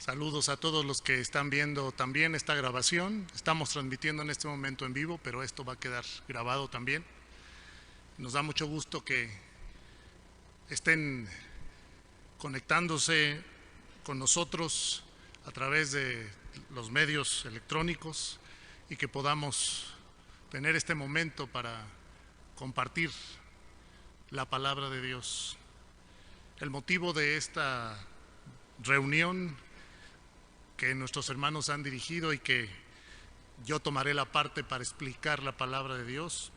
Saludos a todos los que están viendo también esta grabación. Estamos transmitiendo en este momento en vivo, pero esto va a quedar grabado también. Nos da mucho gusto que estén conectándose con nosotros a través de los medios electrónicos y que podamos tener este momento para compartir la palabra de Dios. El motivo de esta reunión que nuestros hermanos han dirigido y que yo tomaré la parte para explicar la palabra de Dios,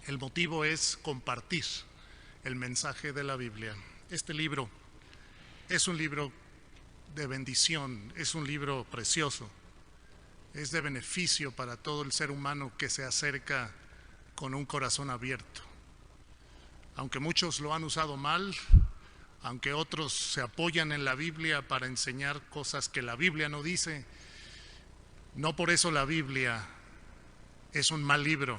el motivo es compartir el mensaje de la Biblia. Este libro es un libro de bendición, es un libro precioso, es de beneficio para todo el ser humano que se acerca con un corazón abierto. Aunque muchos lo han usado mal, aunque otros se apoyan en la Biblia para enseñar cosas que la Biblia no dice, no por eso la Biblia es un mal libro.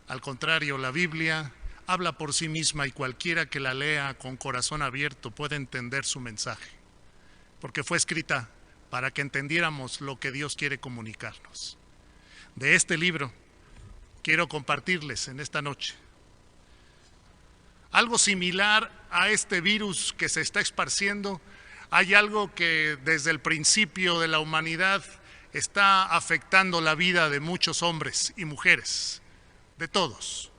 Al contrario, la Biblia habla por sí misma y cualquiera que la lea con corazón abierto puede entender su mensaje, porque fue escrita para que entendiéramos lo que Dios quiere comunicarnos. De este libro quiero compartirles en esta noche algo similar a este virus que se está esparciendo. Hay algo que desde el principio de la humanidad está afectando la vida de muchos hombres y mujeres, de todos.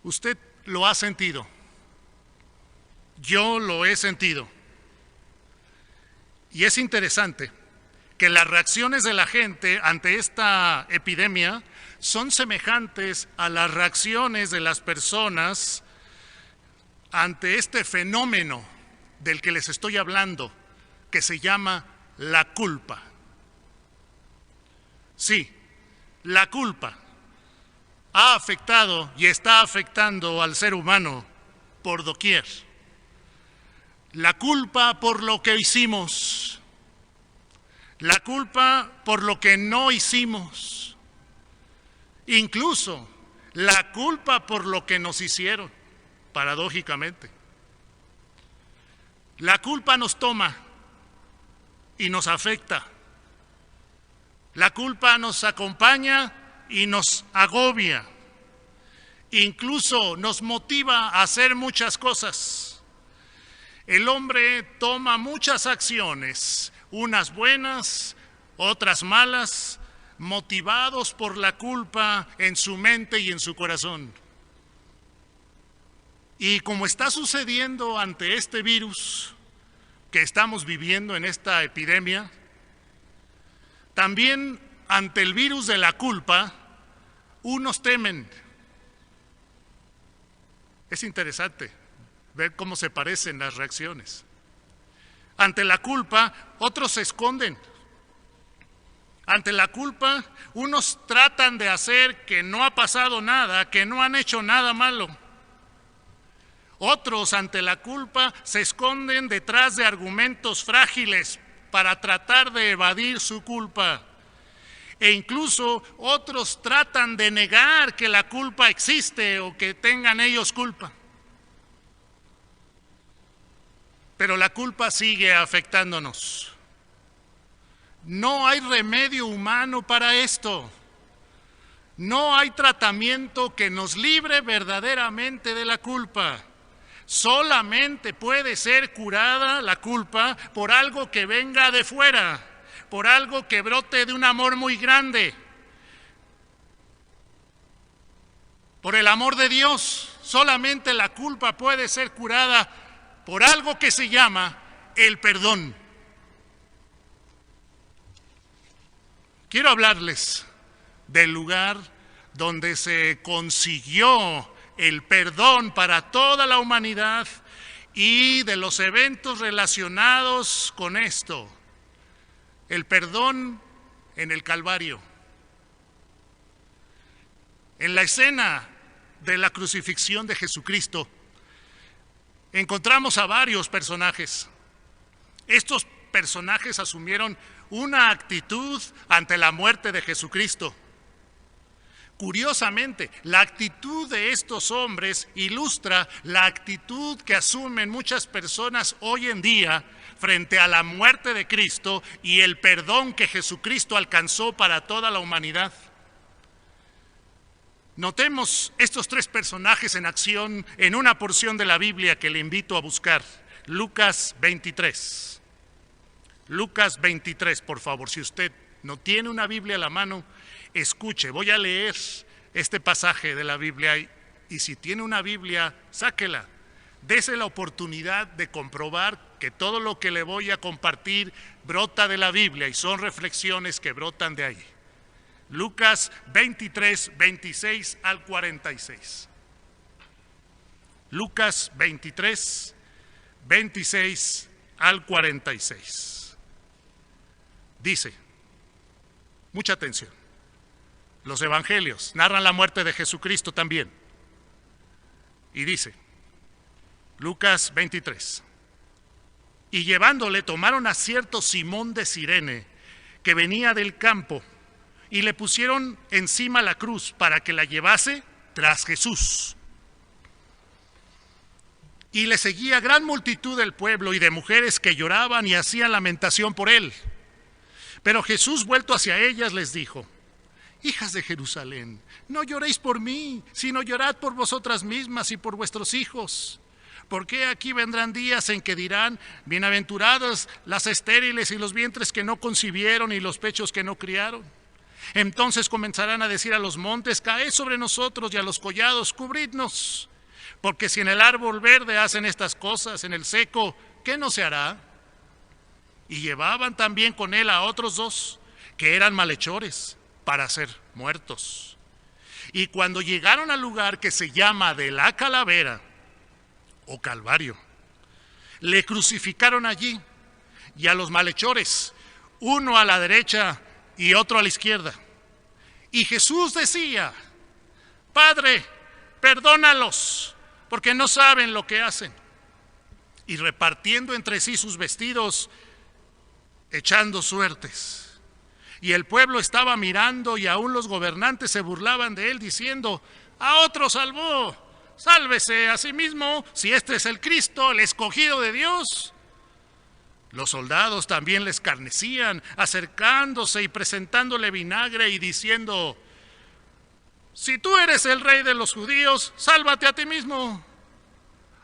Usted lo ha sentido, yo lo he sentido. Y es interesante que las reacciones de la gente ante esta epidemia son semejantes a las reacciones de las personas ante este fenómeno del que les estoy hablando, que se llama la culpa. Sí, la culpa ha afectado y está afectando al ser humano por doquier. La culpa por lo que hicimos, la culpa por lo que no hicimos, incluso la culpa por lo que nos hicieron, paradójicamente. La culpa nos toma y nos afecta. La culpa nos acompaña y nos agobia. Incluso nos motiva a hacer muchas cosas. El hombre toma muchas acciones, unas buenas, otras malas, motivados por la culpa en su mente y en su corazón. Y como está sucediendo ante este virus que estamos viviendo en esta epidemia, también ante el virus de la culpa, unos temen. Es interesante ver cómo se parecen las reacciones. Ante la culpa, otros se esconden. Ante la culpa, unos tratan de hacer que no ha pasado nada, que no han hecho nada malo. Otros, ante la culpa, se esconden detrás de argumentos frágiles para tratar de evadir su culpa. E incluso otros tratan de negar que la culpa existe o que tengan ellos culpa. Pero la culpa sigue afectándonos. No hay remedio humano para esto. No hay tratamiento que nos libre verdaderamente de la culpa. Solamente puede ser curada la culpa por algo que venga de fuera, por algo que brote de un amor muy grande. Por el amor de Dios, solamente la culpa puede ser curada por algo que se llama el perdón. Quiero hablarles del lugar donde se consiguió el perdón para toda la humanidad y de los eventos relacionados con esto. El perdón en el Calvario. En la escena de la crucifixión de Jesucristo encontramos a varios personajes. Estos personajes asumieron una actitud ante la muerte de Jesucristo. Curiosamente, la actitud de estos hombres ilustra la actitud que asumen muchas personas hoy en día frente a la muerte de Cristo y el perdón que Jesucristo alcanzó para toda la humanidad. Notemos estos tres personajes en acción en una porción de la Biblia que le invito a buscar. Lucas 23. Lucas 23, por favor, si usted no tiene una Biblia a la mano, escuche, voy a leer este pasaje de la Biblia y si tiene una Biblia, sáquela. Dese la oportunidad de comprobar que todo lo que le voy a compartir brota de la Biblia y son reflexiones que brotan de ahí. Lucas 23, 26 al 46. Lucas 23, 26 al 46. Dice, mucha atención, los evangelios narran la muerte de Jesucristo también. Y dice, Lucas 23, y llevándole tomaron a cierto Simón de Cirene, que venía del campo, y le pusieron encima la cruz para que la llevase tras Jesús. Y le seguía gran multitud del pueblo y de mujeres que lloraban y hacían lamentación por él. Pero Jesús, vuelto hacia ellas, les dijo, hijas de Jerusalén, no lloréis por mí, sino llorad por vosotras mismas y por vuestros hijos. Porque aquí vendrán días en que dirán, bienaventuradas las estériles y los vientres que no concibieron y los pechos que no criaron. Entonces comenzarán a decir a los montes, caed sobre nosotros, y a los collados, cubridnos. Porque si en el árbol verde hacen estas cosas, en el seco, ¿qué no se hará? Y llevaban también con él a otros dos, que eran malhechores, para ser muertos. Y cuando llegaron al lugar que se llama de la Calavera, o Calvario, le crucificaron allí, y a los malhechores, uno a la derecha y otro a la izquierda. Y Jesús decía, Padre, perdónalos, porque no saben lo que hacen. Y repartiendo entre sí sus vestidos, echando suertes. Y el pueblo estaba mirando, y aún los gobernantes se burlaban de él, diciendo, a otro salvó, sálvese a sí mismo, si este es el Cristo, el escogido de Dios. Los soldados también le escarnecían, acercándose y presentándole vinagre y diciendo, si tú eres el rey de los judíos, sálvate a ti mismo.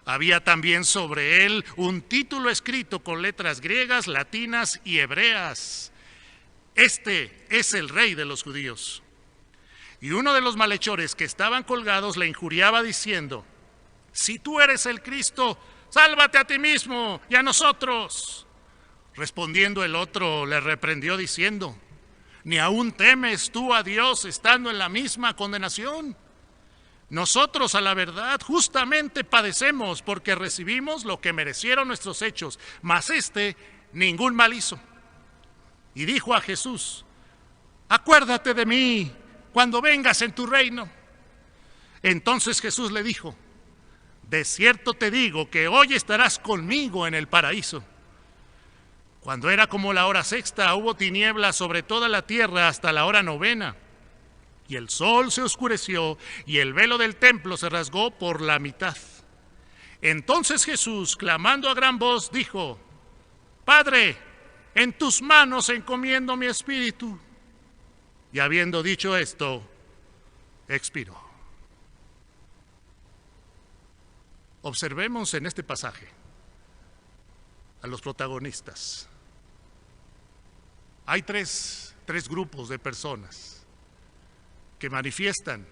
Había también sobre él un título escrito con letras griegas, latinas y hebreas. Este es el rey de los judíos. Y uno de los malhechores que estaban colgados le injuriaba diciendo, si tú eres el Cristo, sálvate a ti mismo y a nosotros. Respondiendo el otro le reprendió diciendo, ¿ni aún temes tú a Dios estando en la misma condenación? Nosotros a la verdad justamente padecemos porque recibimos lo que merecieron nuestros hechos, mas este ningún mal hizo. Y dijo a Jesús, acuérdate de mí cuando vengas en tu reino. Entonces Jesús le dijo, de cierto te digo que hoy estarás conmigo en el paraíso. Cuando era como la hora sexta, hubo tinieblas sobre toda la tierra hasta la hora novena. Y el sol se oscureció y el velo del templo se rasgó por la mitad. Entonces Jesús, clamando a gran voz, dijo, Padre, en tus manos encomiendo mi espíritu. Y habiendo dicho esto, expiró. Observemos en este pasaje a los protagonistas. Hay tres grupos de personas que manifiestan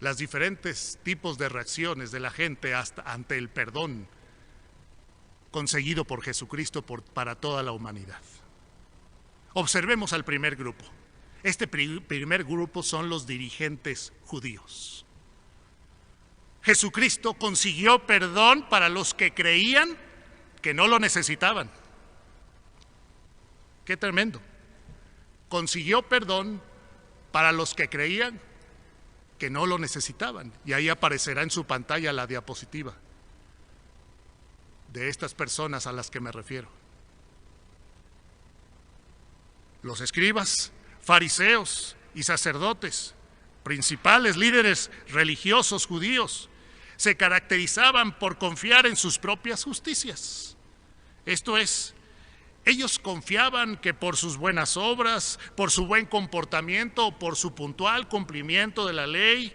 los diferentes tipos de reacciones de la gente ante el perdón conseguido por Jesucristo para toda la humanidad. Observemos al primer grupo. Este primer grupo son los dirigentes judíos. Jesucristo consiguió perdón para los que creían que no lo necesitaban. Qué tremendo. Consiguió perdón para los que creían que no lo necesitaban. Y ahí aparecerá en su pantalla la diapositiva de estas personas a las que me refiero. Los escribas, fariseos y sacerdotes principales líderes religiosos judíos, se caracterizaban por confiar en sus propias justicias. Esto es, ellos confiaban que por sus buenas obras, por su buen comportamiento, por su puntual cumplimiento de la ley,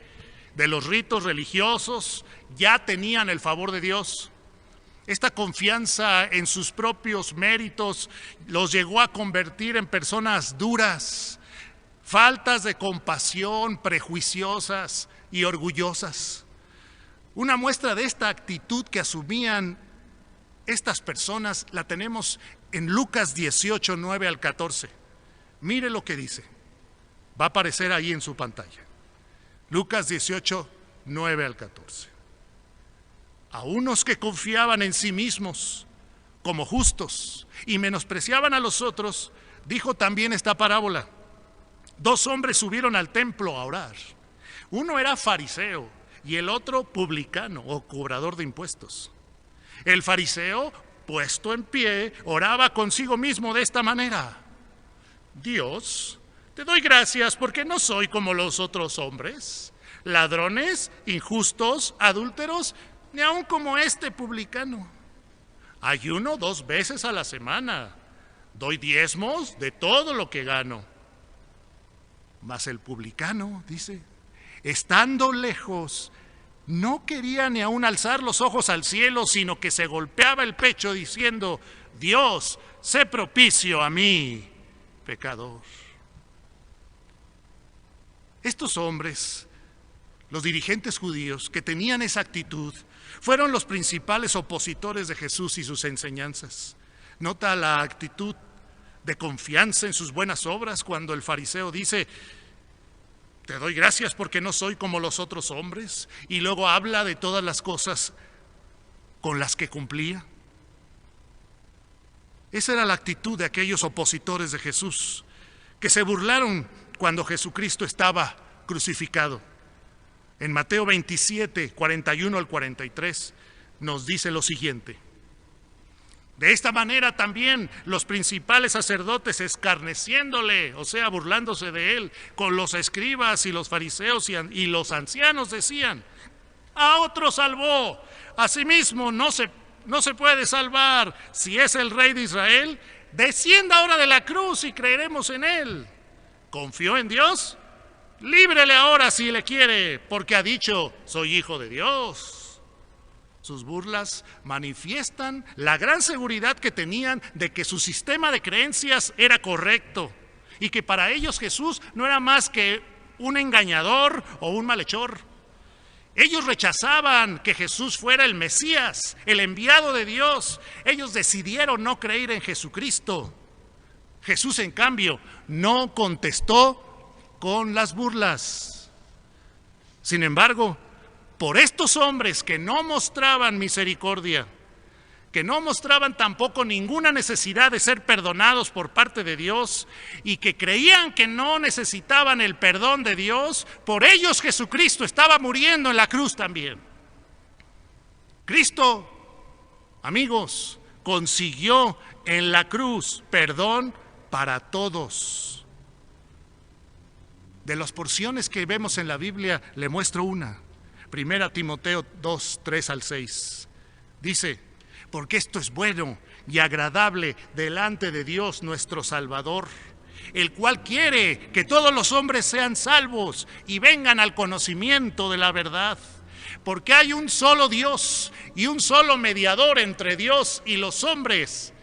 de los ritos religiosos, ya tenían el favor de Dios. Esta confianza en sus propios méritos los llegó a convertir en personas duras, faltas de compasión, prejuiciosas y orgullosas. Una muestra de esta actitud que asumían estas personas la tenemos en Lucas 18, 9 al 14. Mire lo que dice. Va a aparecer ahí en su pantalla. Lucas 18, 9 al 14. A unos que confiaban en sí mismos como justos y menospreciaban a los otros, dijo también esta parábola. 2 hombres subieron al templo a orar. Uno era fariseo y el otro publicano o cobrador de impuestos. El fariseo, puesto en pie, oraba consigo mismo de esta manera: Dios, te doy gracias porque no soy como los otros hombres, ladrones, injustos, adúlteros, ni aun como este publicano. Ayuno 2 veces a la semana, doy diezmos de todo lo que gano. Mas el publicano, dice, estando lejos, no quería ni aun alzar los ojos al cielo, sino que se golpeaba el pecho diciendo: Dios, sé propicio a mí, pecador. Estos hombres, los dirigentes judíos que tenían esa actitud, fueron los principales opositores de Jesús y sus enseñanzas. Nota la actitud de confianza en sus buenas obras cuando el fariseo dice: te doy gracias porque no soy como los otros hombres, y luego habla de todas las cosas con las que cumplía. Esa era la actitud de aquellos opositores de Jesús, que se burlaron cuando Jesucristo estaba crucificado. En Mateo 27, 41 al 43, nos dice lo siguiente: de esta manera también los principales sacerdotes, escarneciéndole, o sea, burlándose de él, con los escribas y los fariseos y los ancianos, decían: a otro salvó, a sí mismo no se puede salvar. Si es el Rey de Israel, descienda ahora de la cruz y creeremos en él. ¿Confió en Dios? Líbrele ahora si le quiere, porque ha dicho: soy hijo de Dios. Sus burlas manifiestan la gran seguridad que tenían de que su sistema de creencias era correcto y que para ellos Jesús no era más que un engañador o un malhechor. Ellos rechazaban que Jesús fuera el Mesías, el enviado de Dios. Ellos decidieron no creer en Jesucristo. Jesús, en cambio, no contestó con las burlas. Sin embargo, por estos hombres que no mostraban misericordia, que no mostraban tampoco ninguna necesidad de ser perdonados por parte de Dios y que creían que no necesitaban el perdón de Dios, por ellos Jesucristo estaba muriendo en la cruz también. Cristo, amigos, consiguió en la cruz perdón para todos. De las porciones que vemos en la Biblia, le muestro una. 1 Timoteo 2, 3 al 6. Dice: porque esto es bueno y agradable delante de Dios nuestro Salvador, el cual quiere que todos los hombres sean salvos y vengan al conocimiento de la verdad. Porque hay un solo Dios y un solo mediador entre Dios y los hombres.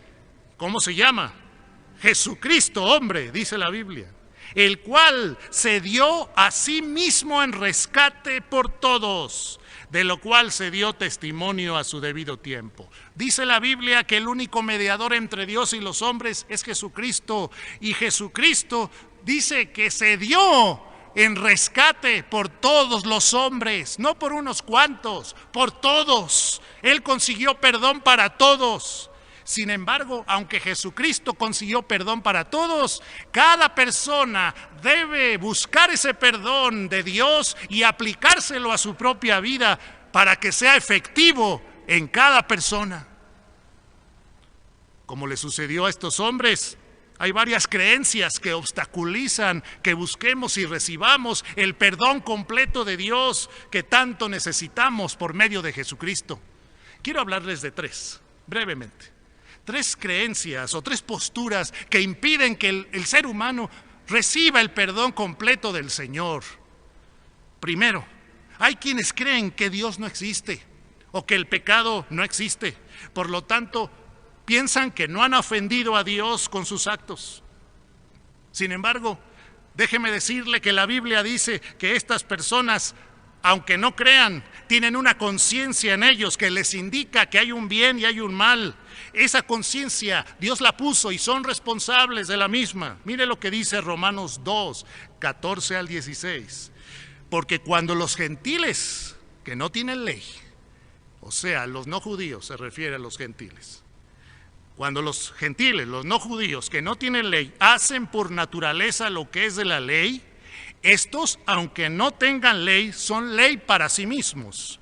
¿Cómo se llama? Jesucristo, hombre, dice la Biblia, el cual se dio a sí mismo en rescate por todos, de lo cual se dio testimonio a su debido tiempo. Dice la Biblia que el único mediador entre Dios y los hombres es Jesucristo, y Jesucristo dice que se dio en rescate por todos los hombres, no por unos cuantos, por todos. Él consiguió perdón para todos. Sin embargo, aunque Jesucristo consiguió perdón para todos, cada persona debe buscar ese perdón de Dios y aplicárselo a su propia vida para que sea efectivo en cada persona. Como le sucedió a estos hombres, Hay varias creencias que obstaculizan que busquemos y recibamos el perdón completo de Dios que tanto necesitamos por medio de Jesucristo. Quiero hablarles de tres, brevemente. Tres creencias o tres posturas que impiden que el ser humano reciba el perdón completo del Señor. Primero, hay quienes creen que Dios no existe o que el pecado no existe. Por lo tanto, piensan que no han ofendido a Dios con sus actos. Sin embargo, déjeme decirle que la Biblia dice que estas personas, aunque no crean, tienen una conciencia en ellos que les indica que hay un bien y hay un mal. Esa conciencia Dios la puso y son responsables de la misma. Mire lo que dice Romanos 2, 14 al 16. Porque cuando los gentiles que no tienen ley, o sea, los no judíos, se refiere a los gentiles, cuando los gentiles, los no judíos que no tienen ley, hacen por naturaleza lo que es de la ley, estos, aunque no tengan ley, son ley para sí mismos,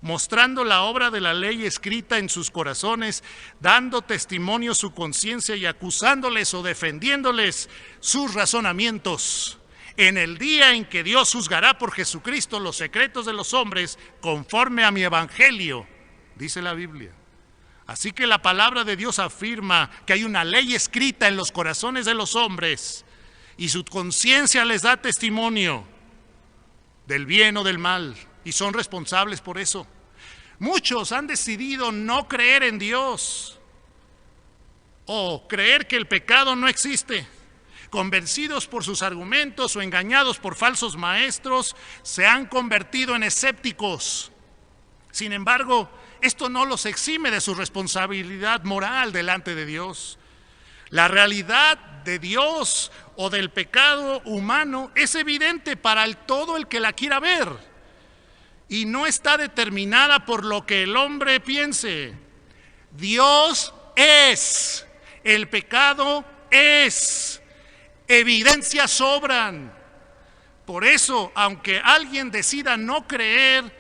mostrando la obra de la ley escrita en sus corazones, dando testimonio su conciencia y acusándoles o defendiéndoles sus razonamientos. En el día en que Dios juzgará por Jesucristo los secretos de los hombres, conforme a mi evangelio, dice la Biblia. Así que la palabra de Dios afirma que hay una ley escrita en los corazones de los hombres y su conciencia les da testimonio del bien o del mal y son responsables por eso. Muchos han decidido no creer en Dios o creer que el pecado no existe. Convencidos por sus argumentos o engañados por falsos maestros, se han convertido en escépticos. Sin embargo, esto no los exime de su responsabilidad moral delante de Dios. La realidad de Dios o del pecado humano es evidente para todo el que la quiera ver y no está determinada por lo que el hombre piense. Dios es, el pecado es, evidencias sobran. Por eso, aunque alguien decida no creer,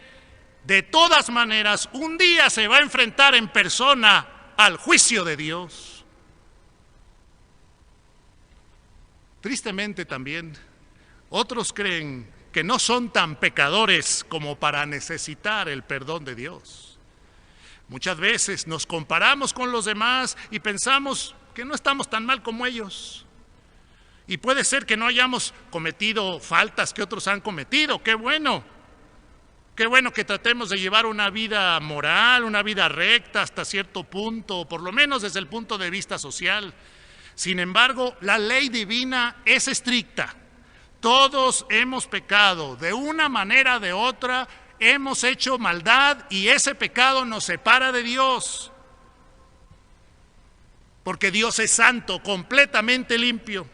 de todas maneras, un día se va a enfrentar en persona al juicio de Dios. Tristemente también, otros creen que no son tan pecadores como para necesitar el perdón de Dios. Muchas veces nos comparamos con los demás y pensamos que no estamos tan mal como ellos. Y puede ser que no hayamos cometido faltas que otros han cometido. ¡Qué bueno! Qué bueno que tratemos de llevar una vida moral, una vida recta hasta cierto punto, por lo menos desde el punto de vista social. Sin embargo, la ley divina es estricta. Todos hemos pecado, de una manera o de otra, hemos hecho maldad y ese pecado nos separa de Dios. Porque Dios es santo, completamente limpio.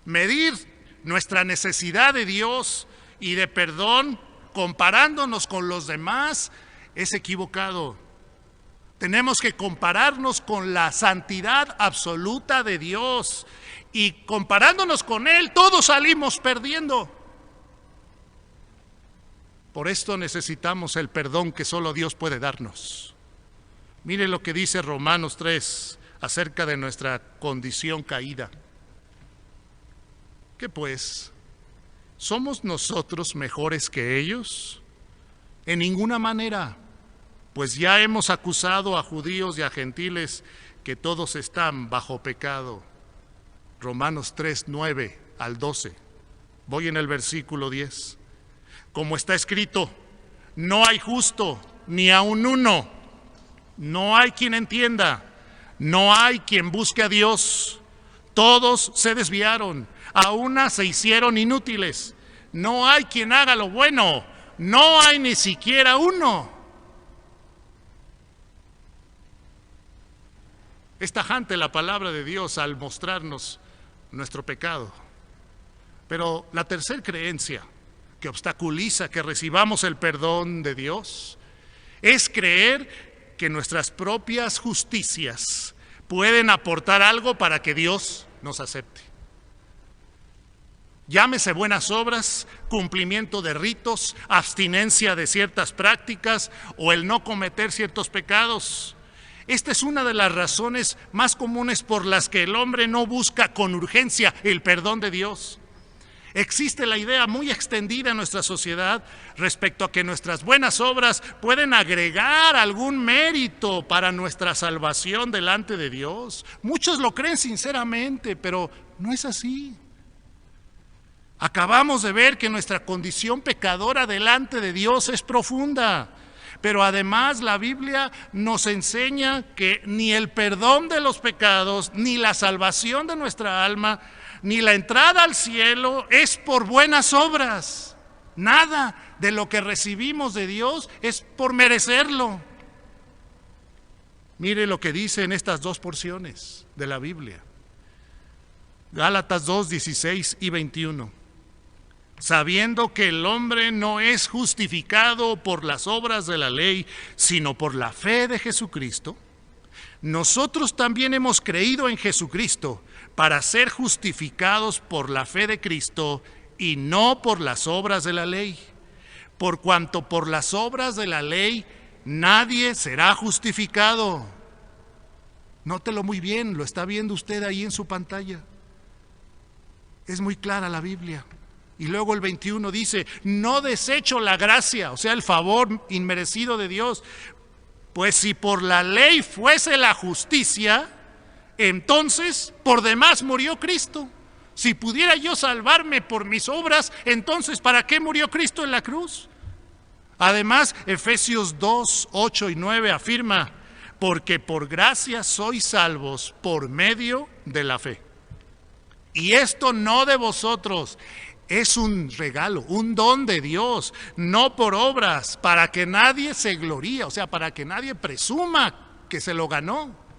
Medir nuestra necesidad de Dios y de perdón comparándonos con los demás es equivocado. Tenemos que compararnos con la santidad absoluta de Dios y comparándonos con Él todos salimos perdiendo. Por esto necesitamos el perdón que solo Dios puede darnos. Mire lo que dice Romanos 3 acerca de nuestra condición caída. ¿Qué pues? ¿Somos nosotros mejores que ellos? En ninguna manera, pues ya hemos acusado a judíos y a gentiles que todos están bajo pecado. Romanos 3, 9 al 12. Voy en el versículo 10. Como está escrito, no hay justo, ni aun uno. No hay quien entienda, no hay quien busque a Dios. Todos se desviaron, a una se hicieron inútiles. No hay quien haga lo bueno, no hay ni siquiera uno. Es tajante la palabra de Dios al mostrarnos nuestro pecado. Pero la tercera creencia que obstaculiza que recibamos el perdón de Dios es creer que nuestras propias justicias pueden aportar algo para que Dios nos acepte. Llámese buenas obras, cumplimiento de ritos, abstinencia de ciertas prácticas o el no cometer ciertos pecados. Esta es una de las razones más comunes por las que el hombre no busca con urgencia el perdón de Dios. Existe la idea muy extendida en nuestra sociedad respecto a que nuestras buenas obras pueden agregar algún mérito para nuestra salvación delante de Dios. Muchos lo creen sinceramente, pero no es así. Acabamos de ver que nuestra condición pecadora delante de Dios es profunda. Pero además la Biblia nos enseña que ni el perdón de los pecados, ni la salvación de nuestra alma, ni la entrada al cielo es por buenas obras. Nada de lo que recibimos de Dios es por merecerlo. Mire lo que dice en estas dos porciones de la Biblia. Gálatas 2, 16 y 21. Sabiendo que el hombre no es justificado por las obras de la ley, sino por la fe de Jesucristo, nosotros también hemos creído en Jesucristo para ser justificados por la fe de Cristo y no por las obras de la ley. Por cuanto por las obras de la ley nadie será justificado. Nótelo muy bien, lo está viendo usted ahí en su pantalla. Es muy clara la Biblia. Y luego el 21 dice, no desecho la gracia, o sea, el favor inmerecido de Dios. Pues si por la ley fuese la justicia, entonces por demás murió Cristo. Si pudiera yo salvarme por mis obras, entonces ¿para qué murió Cristo en la cruz? Además, Efesios 2, 8 y 9 afirma, porque por gracia sois salvos por medio de la fe. Y esto no de vosotros, es un regalo, un don de Dios, no por obras, para que nadie se gloríe, o sea, para que nadie presuma que se lo ganó.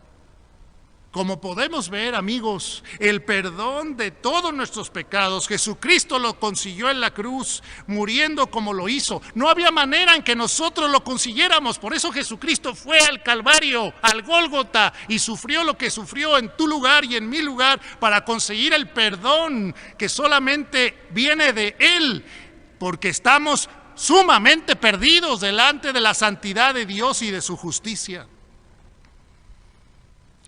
Como podemos ver, amigos, el perdón de todos nuestros pecados, Jesucristo lo consiguió en la cruz, muriendo como lo hizo. No había manera en que nosotros lo consiguiéramos, por eso Jesucristo fue al Calvario, al Gólgota, y sufrió lo que sufrió en tu lugar y en mi lugar, para conseguir el perdón que solamente viene de Él, porque estamos sumamente perdidos delante de la santidad de Dios y de su justicia.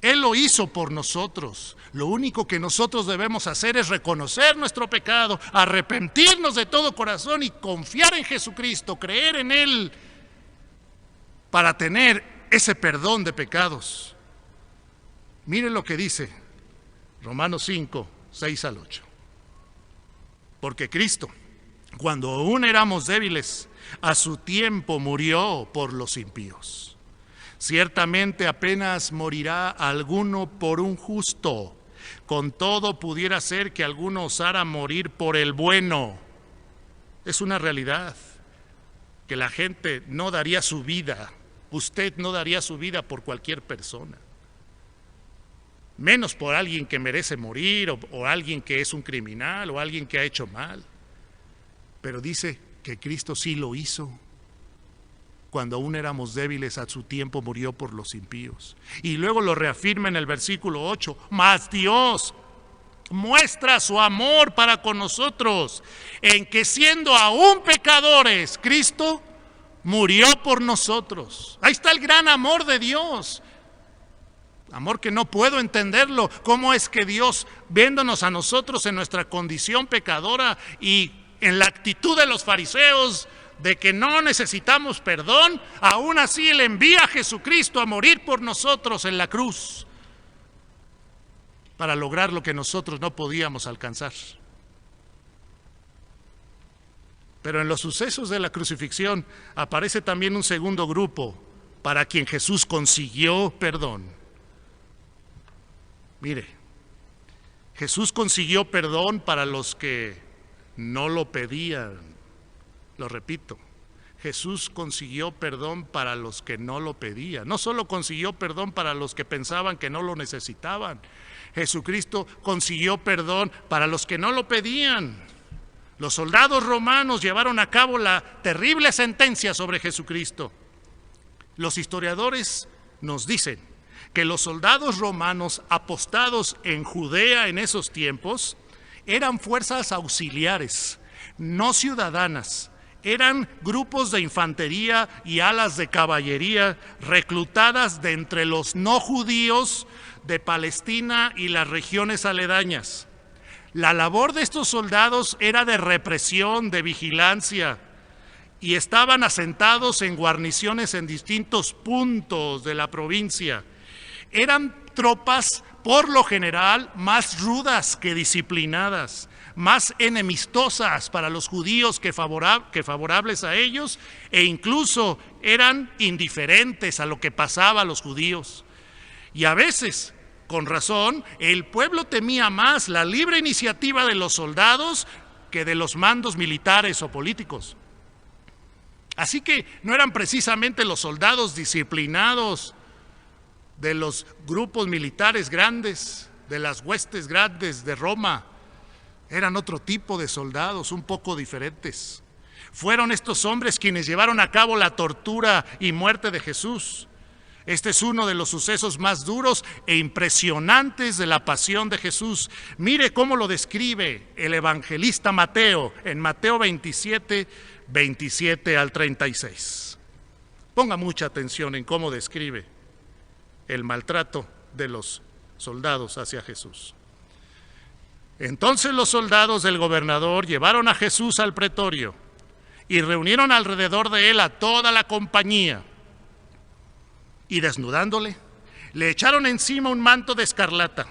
Él lo hizo por nosotros. Lo único que nosotros debemos hacer es reconocer nuestro pecado, arrepentirnos de todo corazón y confiar en Jesucristo, creer en Él para tener ese perdón de pecados. Miren lo que dice Romanos 5, 6 al 8. Porque Cristo, cuando aún éramos débiles, a su tiempo murió por los impíos. Ciertamente apenas morirá alguno por un justo, con todo pudiera ser que alguno osara morir por el bueno. Es una realidad que la gente no daría su vida, usted no daría su vida por cualquier persona, menos por alguien que merece morir o alguien que es un criminal o alguien que ha hecho mal. Pero dice que Cristo sí lo hizo. Cuando aún éramos débiles, a su tiempo murió por los impíos. Y luego lo reafirma en el versículo 8, mas Dios muestra su amor para con nosotros, en que siendo aún pecadores, Cristo murió por nosotros. Ahí está el gran amor de Dios. Amor que no puedo entenderlo. ¿Cómo es que Dios, viéndonos a nosotros en nuestra condición pecadora y en la actitud de los fariseos, de que no necesitamos perdón, aún así Él envía a Jesucristo a morir por nosotros en la cruz para lograr lo que nosotros no podíamos alcanzar? Pero en los sucesos de la crucifixión aparece también un segundo grupo para quien Jesús consiguió perdón. Mire, Jesús consiguió perdón para los que no lo pedían. Lo repito, Jesús consiguió perdón para los que no lo pedían. No solo consiguió perdón para los que pensaban que no lo necesitaban. Jesucristo consiguió perdón para los que no lo pedían. Los soldados romanos llevaron a cabo la terrible sentencia sobre Jesucristo. Los historiadores nos dicen que los soldados romanos apostados en Judea en esos tiempos eran fuerzas auxiliares, no ciudadanas, eran grupos de infantería y alas de caballería reclutadas de entre los no judíos de Palestina y las regiones aledañas. La labor de estos soldados era de represión, de vigilancia, y estaban asentados en guarniciones en distintos puntos de la provincia. Eran tropas, por lo general, más rudas que disciplinadas, más enemistosas para los judíos que favorables a ellos, e incluso eran indiferentes a lo que pasaba a los judíos. Y a veces, con razón, el pueblo temía más la libre iniciativa de los soldados que de los mandos militares o políticos. Así que no eran precisamente los soldados disciplinados de los grupos militares grandes, de las huestes grandes de Roma. Eran otro tipo de soldados, un poco diferentes. Fueron estos hombres quienes llevaron a cabo la tortura y muerte de Jesús. Este es uno de los sucesos más duros e impresionantes de la pasión de Jesús. Mire cómo lo describe el evangelista Mateo en Mateo 27, 27 al 36. Ponga mucha atención en cómo describe el maltrato de los soldados hacia Jesús. Entonces los soldados del gobernador llevaron a Jesús al pretorio y reunieron alrededor de él a toda la compañía. Y desnudándole, le echaron encima un manto de escarlata.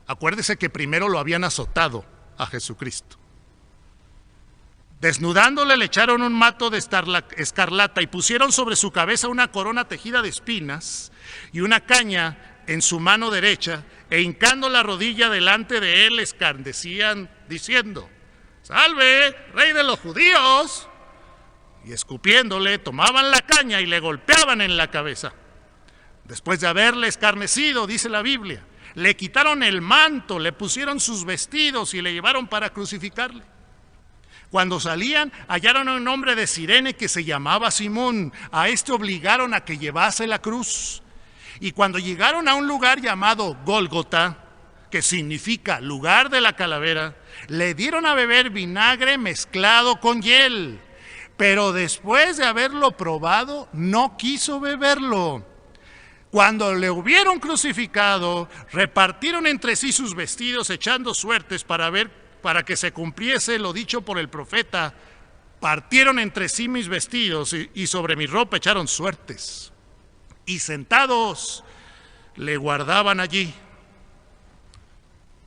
Acuérdese que primero lo habían azotado a Jesucristo. Desnudándole, le echaron un manto de escarlata y pusieron sobre su cabeza una corona tejida de espinas y una caña en su mano derecha, e hincando la rodilla delante de él, escarnecían diciendo: ¡Salve, rey de los judíos! Y escupiéndole, tomaban la caña y le golpeaban en la cabeza. Después de haberle escarnecido, dice la Biblia, le quitaron el manto, le pusieron sus vestidos y le llevaron para crucificarle. Cuando salían, hallaron a un hombre de Cirene que se llamaba Simón. A este obligaron a que llevase la cruz. Y cuando llegaron a un lugar llamado Gólgota, que significa lugar de la calavera, le dieron a beber vinagre mezclado con hiel. Pero después de haberlo probado, no quiso beberlo. Cuando le hubieron crucificado, repartieron entre sí sus vestidos, echando suertes para que se cumpliese lo dicho por el profeta: partieron entre sí mis vestidos y sobre mi ropa echaron suertes. Y sentados le guardaban allí.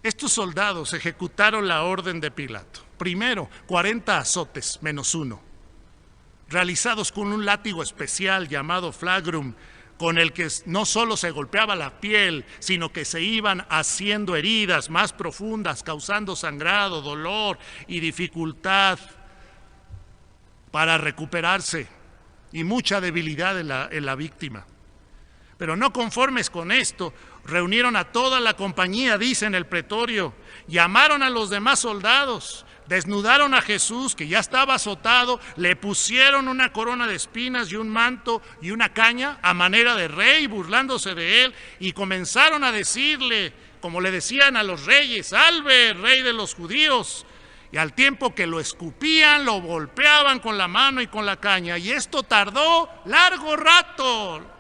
Estos soldados ejecutaron la orden de Pilato. Primero, 40 azotes menos uno, realizados con un látigo especial llamado flagrum, con el que no solo se golpeaba la piel, sino que se iban haciendo heridas más profundas, causando sangrado, dolor y dificultad para recuperarse, y mucha debilidad en la víctima. Pero no conformes con esto, reunieron a toda la compañía, dice en el pretorio, llamaron a los demás soldados, desnudaron a Jesús, que ya estaba azotado, le pusieron una corona de espinas y un manto y una caña a manera de rey, burlándose de él, y comenzaron a decirle, como le decían a los reyes: ¡Salve, rey de los judíos! Y al tiempo que lo escupían, lo golpeaban con la mano y con la caña, y esto tardó largo rato.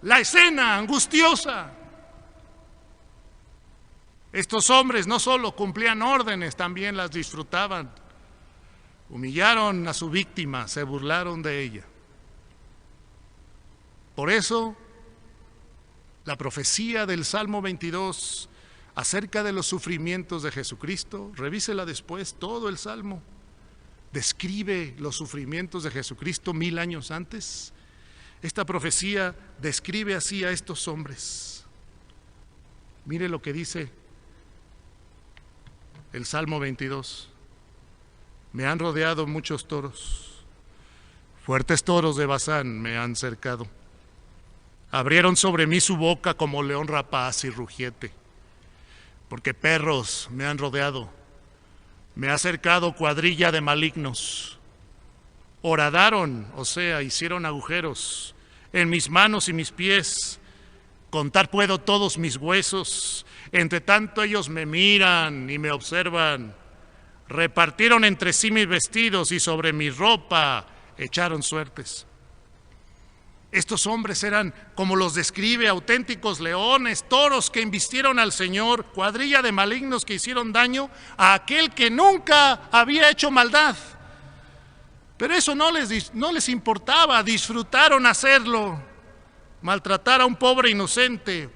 La escena angustiosa. Estos hombres no solo cumplían órdenes, también las disfrutaban. Humillaron a su víctima, se burlaron de ella. Por eso, la profecía del Salmo 22 acerca de los sufrimientos de Jesucristo, revísela después, todo el Salmo describe los sufrimientos de Jesucristo 1000 años antes. Esta profecía describe así a estos hombres. Mire lo que dice el Salmo 22. Me han rodeado muchos toros, fuertes toros de Basán me han cercado. Abrieron sobre mí su boca como león rapaz y rugiente, porque perros me han rodeado. Me ha cercado cuadrilla de malignos. Horadaron, o sea, hicieron agujeros en mis manos y mis pies. Contar puedo todos mis huesos. Entre tanto ellos me miran y me observan. repartieron entre sí mis vestidos y sobre mi ropa echaron suertes. Estos hombres eran, como los describe, auténticos leones, toros que embistieron al Señor, cuadrilla de malignos que hicieron daño a aquel que nunca había hecho maldad. Pero eso no les importaba, disfrutaron hacerlo, maltratar a un pobre inocente.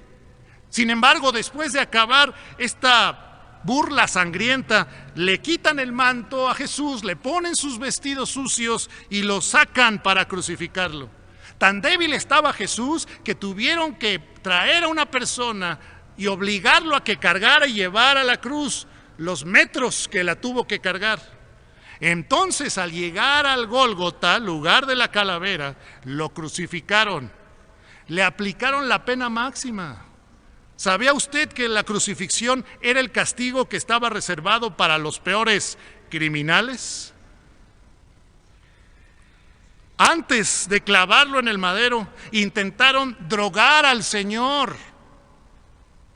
Sin embargo, después de acabar esta burla sangrienta, le quitan el manto a Jesús, le ponen sus vestidos sucios y lo sacan para crucificarlo. Tan débil estaba Jesús que tuvieron que traer a una persona y obligarlo a que cargara y llevara la cruz los metros que la tuvo que cargar. Entonces, al llegar al Gólgota, lugar de la calavera, lo crucificaron. Le aplicaron la pena máxima. ¿Sabía usted que la crucifixión era el castigo que estaba reservado para los peores criminales? Antes de clavarlo en el madero, intentaron drogar al Señor.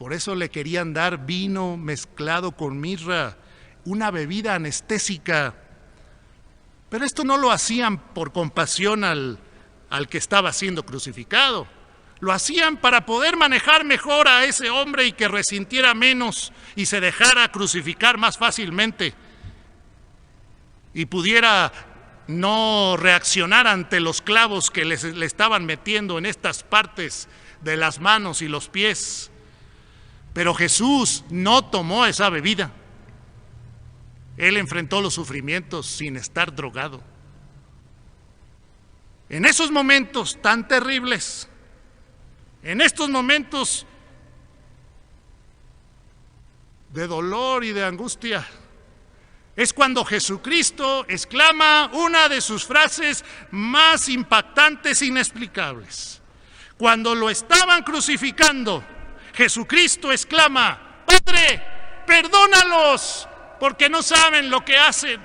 Por eso le querían dar vino mezclado con mirra, una bebida anestésica. Pero esto no lo hacían por compasión al que estaba siendo crucificado. Lo hacían para poder manejar mejor a ese hombre y que resintiera menos y se dejara crucificar más fácilmente y pudiera no reaccionar ante los clavos que le estaban metiendo en estas partes de las manos y los pies. Pero Jesús no tomó esa bebida. Él enfrentó los sufrimientos sin estar drogado. En esos momentos tan terribles, en estos momentos de dolor y de angustia, es cuando Jesucristo exclama una de sus frases más impactantes e inexplicables. Cuando lo estaban crucificando, Jesucristo exclama: Padre, perdónalos, porque no saben lo que hacen.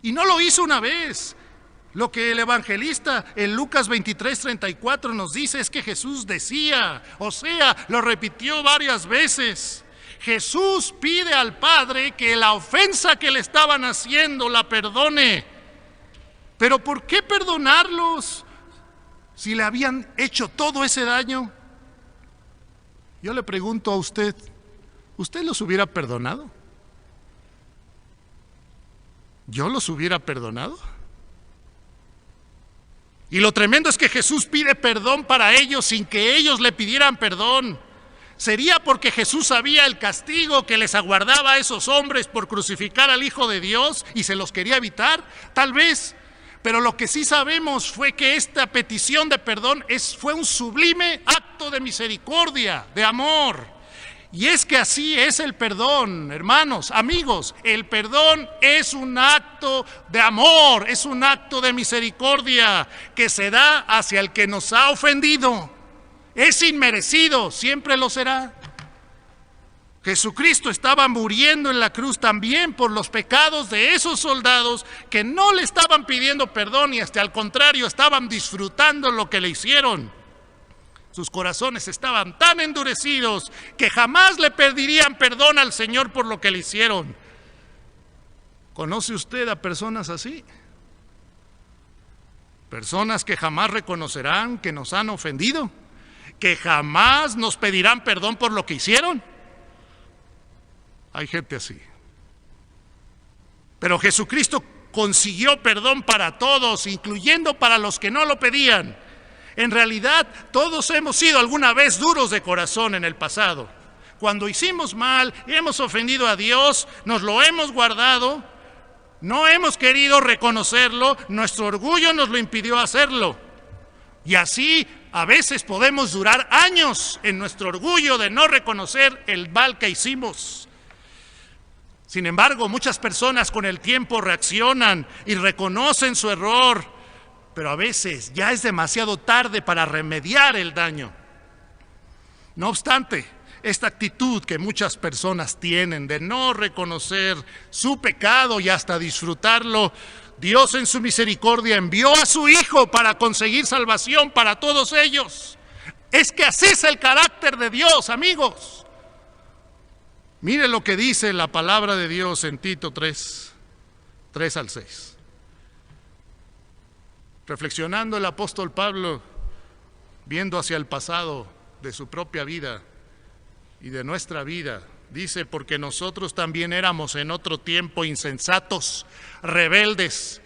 Y no lo hizo una vez. Lo que el evangelista en Lucas 23:34 nos dice es que Jesús decía, o sea, lo repitió varias veces. Jesús pide al Padre que la ofensa que le estaban haciendo la perdone. Pero ¿por qué perdonarlos si le habían hecho todo ese daño? Yo le pregunto a usted, ¿usted los hubiera perdonado? ¿Yo los hubiera perdonado? Y lo tremendo es que Jesús pide perdón para ellos sin que ellos le pidieran perdón. ¿Sería porque Jesús sabía el castigo que les aguardaba a esos hombres por crucificar al Hijo de Dios y se los quería evitar? Tal vez. Pero lo que sí sabemos fue que esta petición de perdón fue un sublime acto de misericordia, de amor. Y es que así es el perdón, hermanos, amigos. El perdón es un acto de amor, es un acto de misericordia que se da hacia el que nos ha ofendido. Es inmerecido, siempre lo será. Jesucristo estaba muriendo en la cruz también por los pecados de esos soldados que no le estaban pidiendo perdón y hasta al contrario estaban disfrutando lo que le hicieron. Sus corazones estaban tan endurecidos que jamás le pedirían perdón al Señor por lo que le hicieron. ¿Conoce usted a personas así? Personas que jamás reconocerán que nos han ofendido, que jamás nos pedirán perdón por lo que hicieron. Hay gente así. Pero Jesucristo consiguió perdón para todos, incluyendo para los que no lo pedían. En realidad, todos hemos sido alguna vez duros de corazón en el pasado. Cuando hicimos mal y hemos ofendido a Dios, nos lo hemos guardado, no hemos querido reconocerlo, nuestro orgullo nos lo impidió hacerlo. Y así, a veces podemos durar años en nuestro orgullo de no reconocer el mal que hicimos. Sin embargo, muchas personas con el tiempo reaccionan y reconocen su error, pero a veces ya es demasiado tarde para remediar el daño. No obstante, esta actitud que muchas personas tienen de no reconocer su pecado y hasta disfrutarlo, Dios en su misericordia envió a su Hijo para conseguir salvación para todos ellos. Es que así es el carácter de Dios, amigos. Mire lo que dice la palabra de Dios en Tito 3, 3 al 6. Reflexionando el apóstol Pablo, viendo hacia el pasado de su propia vida y de nuestra vida, dice: porque nosotros también éramos en otro tiempo insensatos, rebeldes,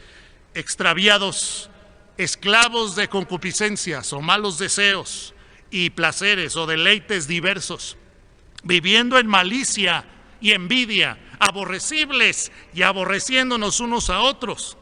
extraviados, esclavos de concupiscencias o malos deseos y placeres o deleites diversos, viviendo en malicia y envidia, aborrecibles y aborreciéndonos unos a otros.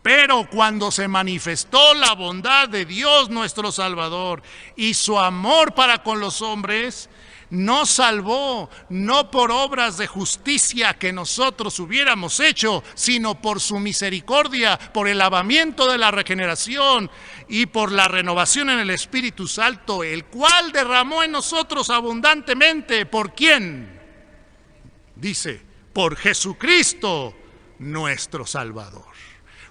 Pero cuando se manifestó la bondad de Dios nuestro Salvador y su amor para con los hombres, nos salvó, no por obras de justicia que nosotros hubiéramos hecho, sino por su misericordia, por el lavamiento de la regeneración y por la renovación en el Espíritu Santo, el cual derramó en nosotros abundantemente. ¿Por quién? Dice: por Jesucristo nuestro Salvador.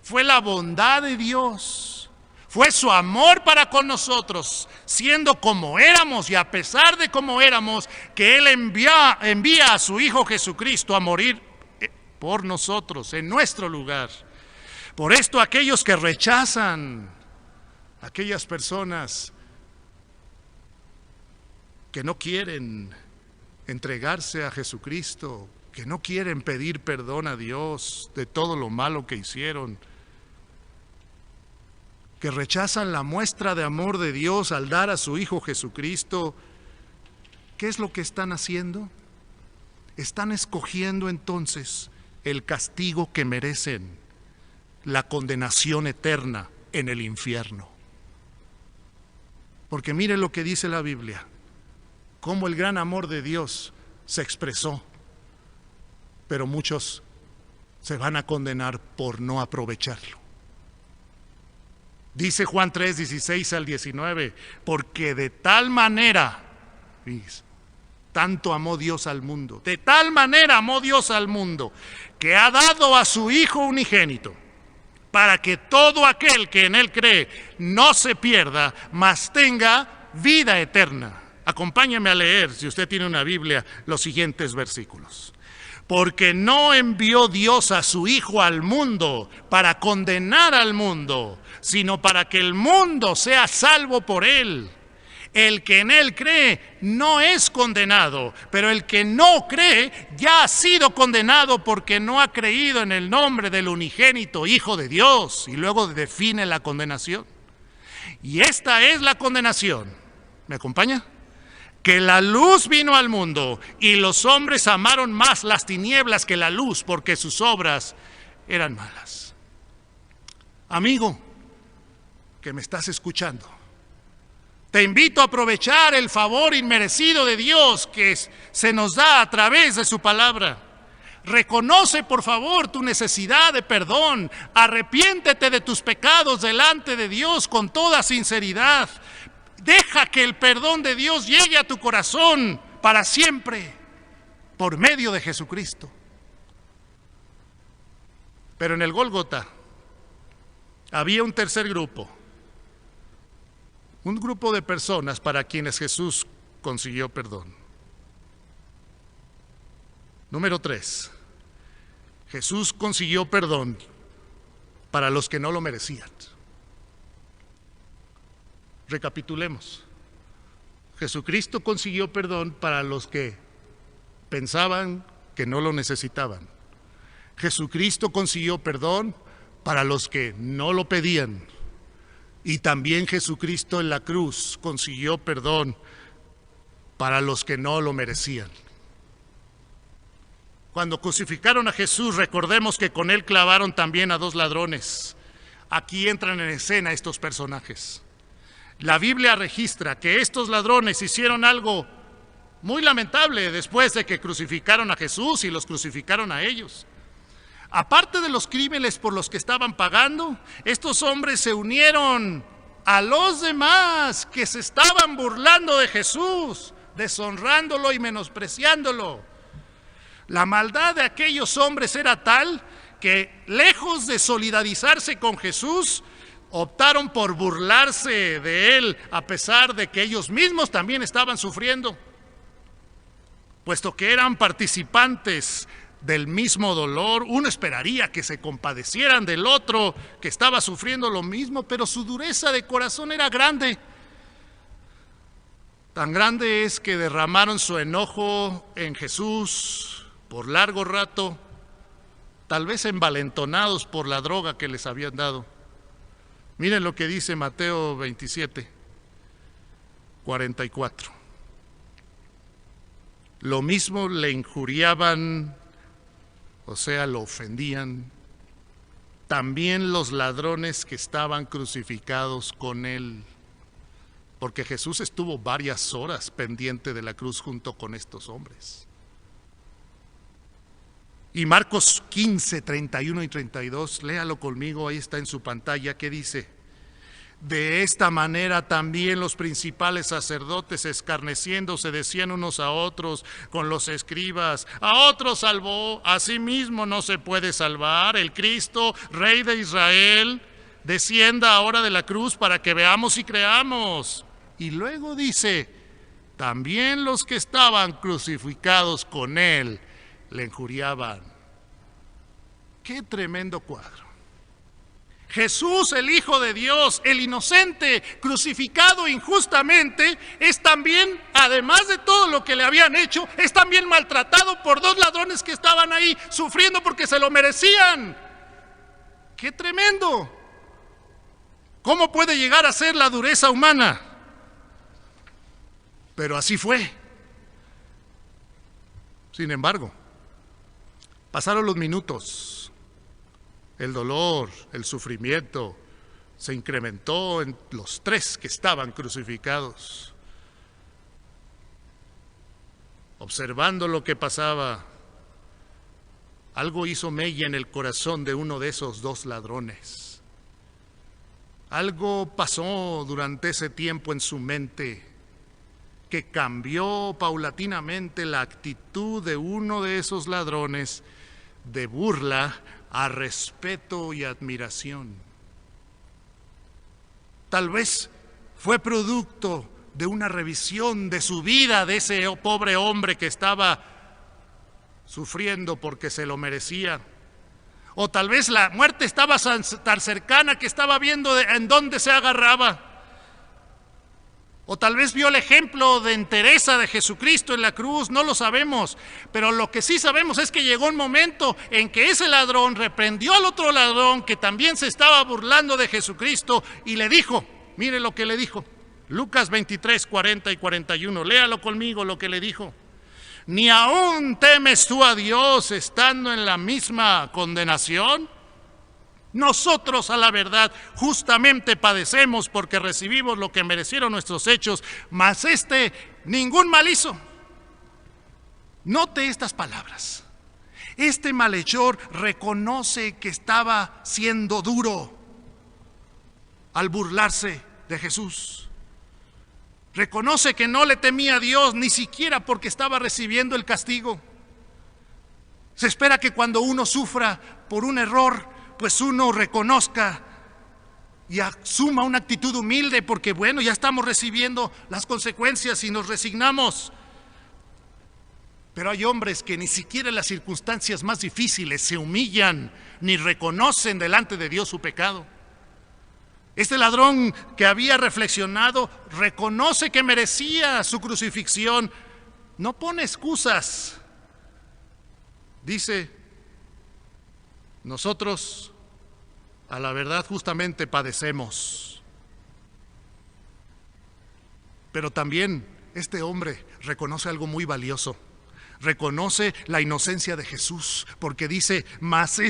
Fue la bondad de Dios, fue su amor para con nosotros, siendo como éramos y a pesar de como éramos, que Él envía a su Hijo Jesucristo a morir por nosotros, en nuestro lugar. Por esto aquellos que rechazan, aquellas personas que no quieren entregarse a Jesucristo, que no quieren pedir perdón a Dios de todo lo malo que hicieron, que rechazan la muestra de amor de Dios al dar a su Hijo Jesucristo, ¿qué es lo que están haciendo? Están escogiendo entonces el castigo que merecen, la condenación eterna en el infierno. Porque mire lo que dice la Biblia, cómo el gran amor de Dios se expresó, pero muchos se van a condenar por no aprovecharlo. Dice Juan 3, 16 al 19, porque de tal manera, tanto amó Dios al mundo, de tal manera amó Dios al mundo, que ha dado a su Hijo unigénito, para que todo aquel que en Él cree no se pierda, mas tenga vida eterna. Acompáñeme a leer, si usted tiene una Biblia, los siguientes versículos. Porque no envió Dios a su Hijo al mundo para condenar al mundo, sino para que el mundo sea salvo por Él. El que en Él cree no es condenado, pero el que no cree ya ha sido condenado porque no ha creído en el nombre del unigénito Hijo de Dios. Y luego define la condenación. Y esta es la condenación. ¿Me acompaña? Que la luz vino al mundo y los hombres amaron más las tinieblas que la luz porque sus obras eran malas. Amigo, que me estás escuchando, te invito a aprovechar el favor inmerecido de Dios que se nos da a través de su palabra. Reconoce por favor tu necesidad de perdón, arrepiéntete de tus pecados delante de Dios con toda sinceridad. Deja que el perdón de Dios llegue a tu corazón para siempre, por medio de Jesucristo. Pero en el Gólgota había un tercer grupo, un grupo de personas para quienes Jesús consiguió perdón. Número 3, Jesús consiguió perdón para los que no lo merecían. Recapitulemos. Jesucristo consiguió perdón para los que pensaban que no lo necesitaban. Jesucristo consiguió perdón para los que no lo pedían. Y también Jesucristo en la cruz consiguió perdón para los que no lo merecían. Cuando crucificaron a Jesús, recordemos que con Él clavaron también a 2 ladrones. Aquí entran en escena estos personajes. La Biblia registra que estos ladrones hicieron algo muy lamentable después de que crucificaron a Jesús y los crucificaron a ellos. Aparte de los crímenes por los que estaban pagando, estos hombres se unieron a los demás que se estaban burlando de Jesús, deshonrándolo y menospreciándolo. La maldad de aquellos hombres era tal que, lejos de solidarizarse con Jesús, optaron por burlarse de Él, a pesar de que ellos mismos también estaban sufriendo. puesto que eran participantes del mismo dolor, uno esperaría que se compadecieran del otro que estaba sufriendo lo mismo, pero su dureza de corazón era grande. Tan grande es que derramaron su enojo en Jesús por largo rato, tal vez envalentonados por la droga que les habían dado. Miren lo que dice Mateo 27, 44. Lo mismo le injuriaban, o sea, lo ofendían, también los ladrones que estaban crucificados con él, porque Jesús estuvo varias horas pendiente de la cruz junto con estos hombres. Y Marcos 15, 31 y 32, léalo conmigo, ahí está en su pantalla, ¿qué dice? De esta manera también los principales sacerdotes, escarneciéndose, decían unos a otros con los escribas: a otros salvó, a sí mismo no se puede salvar. El Cristo, Rey de Israel, descienda ahora de la cruz para que veamos y creamos. Y luego dice: también los que estaban crucificados con él le injuriaban. ¡Qué tremendo cuadro! Jesús, el Hijo de Dios, el inocente, crucificado injustamente, es también, además de todo lo que le habían hecho, es también maltratado por dos ladrones que estaban ahí sufriendo porque se lo merecían. ¡Qué tremendo! ¿Cómo puede llegar a ser la dureza humana? Pero así fue. Sin embargo, pasaron los minutos. El dolor, el sufrimiento se incrementó en los tres que estaban crucificados. Observando lo que pasaba, algo hizo mella en el corazón de uno de esos dos ladrones. Algo pasó durante ese tiempo en su mente que cambió paulatinamente la actitud de uno de esos ladrones de burla a respeto y admiración. Tal vez fue producto de una revisión de su vida, de ese pobre hombre que estaba sufriendo porque se lo merecía. O tal vez la muerte estaba tan cercana que estaba viendo en dónde se agarraba. O tal vez vio el ejemplo de entereza de Jesucristo en la cruz, no lo sabemos. Pero lo que sí sabemos es que llegó un momento en que ese ladrón reprendió al otro ladrón que también se estaba burlando de Jesucristo y le dijo, mire lo que le dijo, Lucas 23, 40 y 41, léalo conmigo lo que le dijo. ¿Ni aún temes tú a Dios estando en la misma condenación? Nosotros, a la verdad, justamente padecemos porque recibimos lo que merecieron nuestros hechos, mas ningún mal hizo. Note estas palabras. Este malhechor reconoce que estaba siendo duro al burlarse de Jesús. Reconoce que no le temía a Dios ni siquiera porque estaba recibiendo el castigo. Se espera que cuando uno sufra por un error, pues uno reconozca y asuma una actitud humilde, porque bueno, ya estamos recibiendo las consecuencias y nos resignamos. Pero hay hombres que ni siquiera en las circunstancias más difíciles se humillan ni reconocen delante de Dios su pecado. Este ladrón que había reflexionado reconoce que merecía su crucifixión, no pone excusas. Dice: nosotros, a la verdad, justamente padecemos. Pero también este hombre reconoce algo muy valioso. Reconoce la inocencia de Jesús, porque dice: mas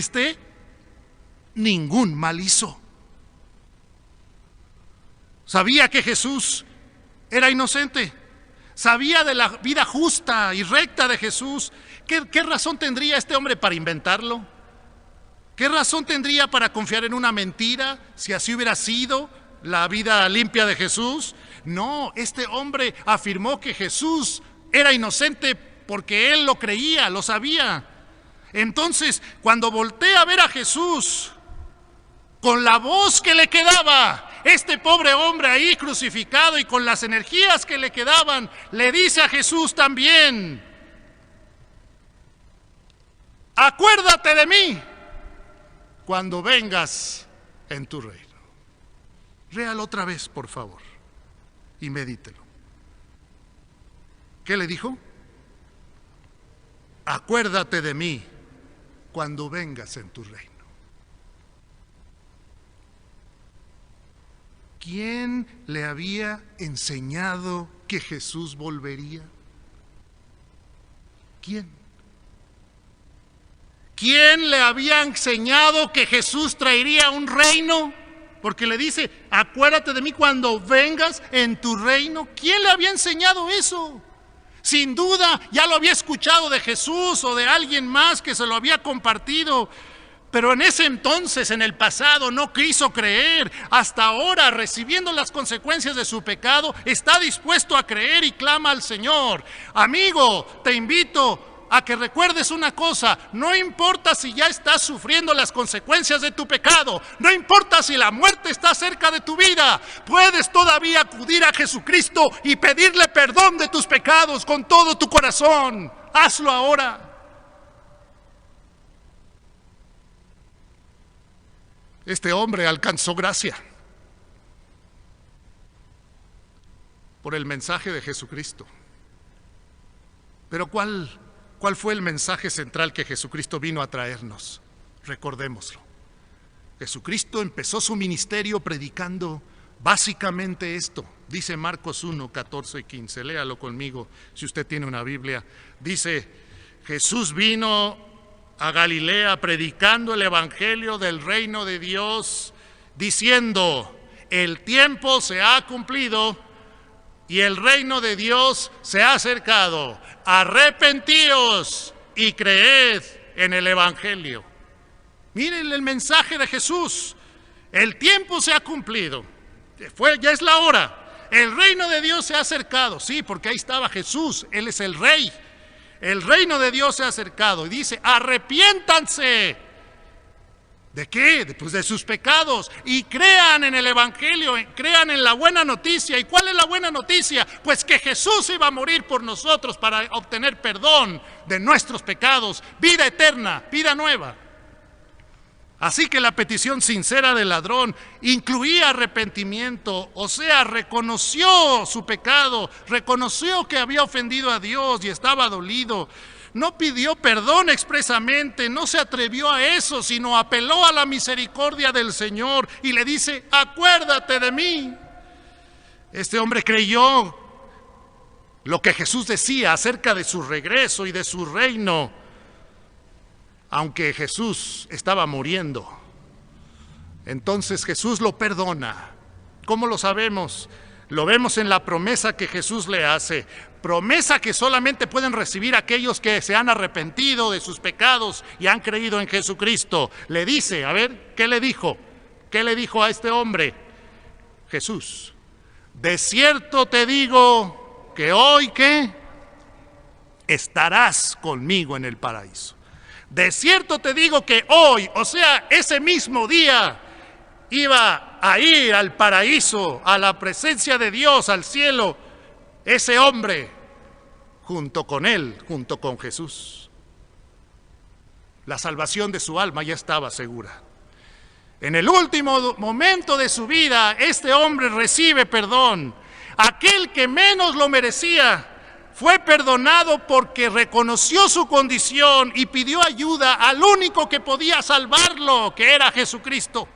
ningún mal hizo. Sabía que Jesús era inocente. Sabía de la vida justa y recta de Jesús. ¿Qué razón tendría este hombre para inventarlo? ¿Qué razón tendría para confiar en una mentira si así hubiera sido la vida limpia de Jesús? No, este hombre afirmó que Jesús era inocente porque él lo creía, lo sabía. Entonces, cuando voltea a ver a Jesús, con la voz que le quedaba, este pobre hombre ahí crucificado y con las energías que le quedaban, le dice a Jesús también: acuérdate de mí cuando vengas en tu reino. Léalo otra vez, por favor, y medítelo. ¿Qué le dijo? Acuérdate de mí cuando vengas en tu reino. ¿Quién le había enseñado que Jesús volvería? ¿Quién? ¿Quién le había enseñado que Jesús traería un reino? Porque le dice, acuérdate de mí cuando vengas en tu reino. ¿Quién le había enseñado eso? Sin duda ya lo había escuchado de Jesús o de alguien más que se lo había compartido. Pero en ese entonces, en el pasado, no quiso creer. Hasta ahora, recibiendo las consecuencias de su pecado, está dispuesto a creer y clama al Señor. Amigo, te invito a que recuerdes una cosa: no importa si ya estás sufriendo las consecuencias de tu pecado, no importa si la muerte está cerca de tu vida, puedes todavía acudir a Jesucristo y pedirle perdón de tus pecados con todo tu corazón. Hazlo ahora. Este hombre alcanzó gracia por el mensaje de Jesucristo. Pero ¿cuál fue el mensaje central que Jesucristo vino a traernos? Recordémoslo. Jesucristo empezó su ministerio predicando básicamente esto. Dice Marcos 1, 14 y 15. Léalo conmigo si usted tiene una Biblia. Dice, Jesús vino a Galilea predicando el evangelio del reino de Dios, diciendo, el tiempo se ha cumplido y el reino de Dios se ha acercado. Arrepentíos y creed en el evangelio. Miren el mensaje de Jesús. El tiempo se ha cumplido. Ya es la hora. El reino de Dios se ha acercado. Sí, porque ahí estaba Jesús. Él es el rey. El reino de Dios se ha acercado. Y dice, arrepiéntanse. ¿De qué? Pues de sus pecados. Y crean en el evangelio, crean en la buena noticia. ¿Y cuál es la buena noticia? Pues que Jesús iba a morir por nosotros para obtener perdón de nuestros pecados, vida eterna, vida nueva. Así que la petición sincera del ladrón incluía arrepentimiento, o sea, reconoció su pecado, reconoció que había ofendido a Dios y estaba dolido. No pidió perdón expresamente, no se atrevió a eso, sino apeló a la misericordia del Señor y le dice, acuérdate de mí. Este hombre creyó lo que Jesús decía acerca de su regreso y de su reino, aunque Jesús estaba muriendo. Entonces Jesús lo perdona. ¿Cómo lo sabemos? Lo vemos en la promesa que Jesús le hace. Promesa que solamente pueden recibir aquellos que se han arrepentido de sus pecados y han creído en Jesucristo. Le dice, a ver, ¿qué le dijo? ¿Qué le dijo a este hombre? Jesús, de cierto te digo que hoy, ¿qué? Estarás conmigo en el paraíso. De cierto te digo que hoy, o sea, ese mismo día, iba a ir al paraíso, a la presencia de Dios, al cielo, ese hombre, junto con él, junto con Jesús. La salvación de su alma ya estaba segura. En el último momento de su vida, este hombre recibe perdón. Aquel que menos lo merecía fue perdonado porque reconoció su condición y pidió ayuda al único que podía salvarlo, que era Jesucristo.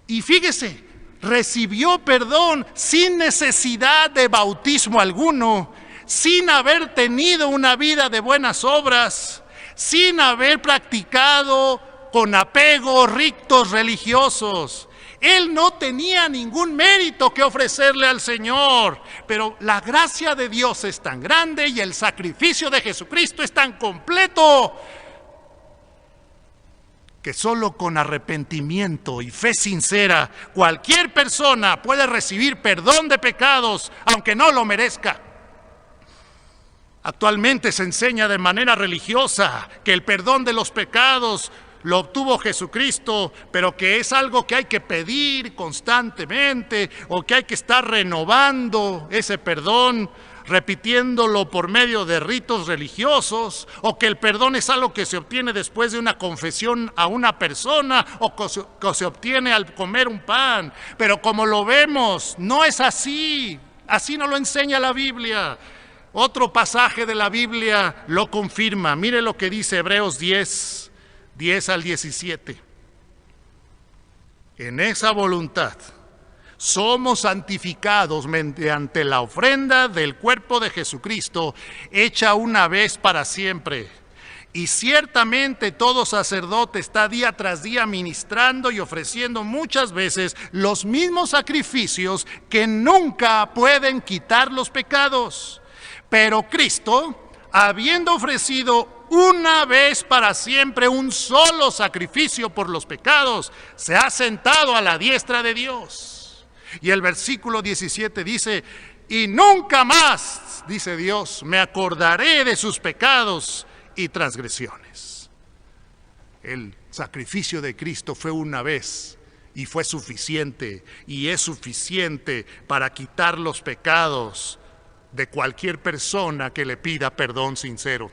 Y fíjese, recibió perdón sin necesidad de bautismo alguno, sin haber tenido una vida de buenas obras, sin haber practicado con apego ritos religiosos. Él no tenía ningún mérito que ofrecerle al Señor, pero la gracia de Dios es tan grande y el sacrificio de Jesucristo es tan completo que solo con arrepentimiento y fe sincera cualquier persona puede recibir perdón de pecados, aunque no lo merezca. Actualmente se enseña de manera religiosa que el perdón de los pecados lo obtuvo Jesucristo, pero que es algo que hay que pedir constantemente o que hay que estar renovando ese perdón, repitiéndolo por medio de ritos religiosos, o que el perdón es algo que se obtiene después de una confesión a una persona o que se obtiene al comer un pan. Pero como lo vemos, no es así. Así nos lo enseña la Biblia. Otro pasaje de la Biblia lo confirma. Mire lo que dice Hebreos 10 al 17. En esa voluntad somos santificados mediante la ofrenda del cuerpo de Jesucristo, hecha una vez para siempre. Y ciertamente todo sacerdote está día tras día ministrando y ofreciendo muchas veces los mismos sacrificios que nunca pueden quitar los pecados. Pero Cristo, habiendo ofrecido una vez para siempre un solo sacrificio por los pecados, se ha sentado a la diestra de Dios. Y el versículo 17 dice: y nunca más, dice Dios, me acordaré de sus pecados y transgresiones. El sacrificio de Cristo fue una vez y fue suficiente, y es suficiente para quitar los pecados de cualquier persona que le pida perdón sincero.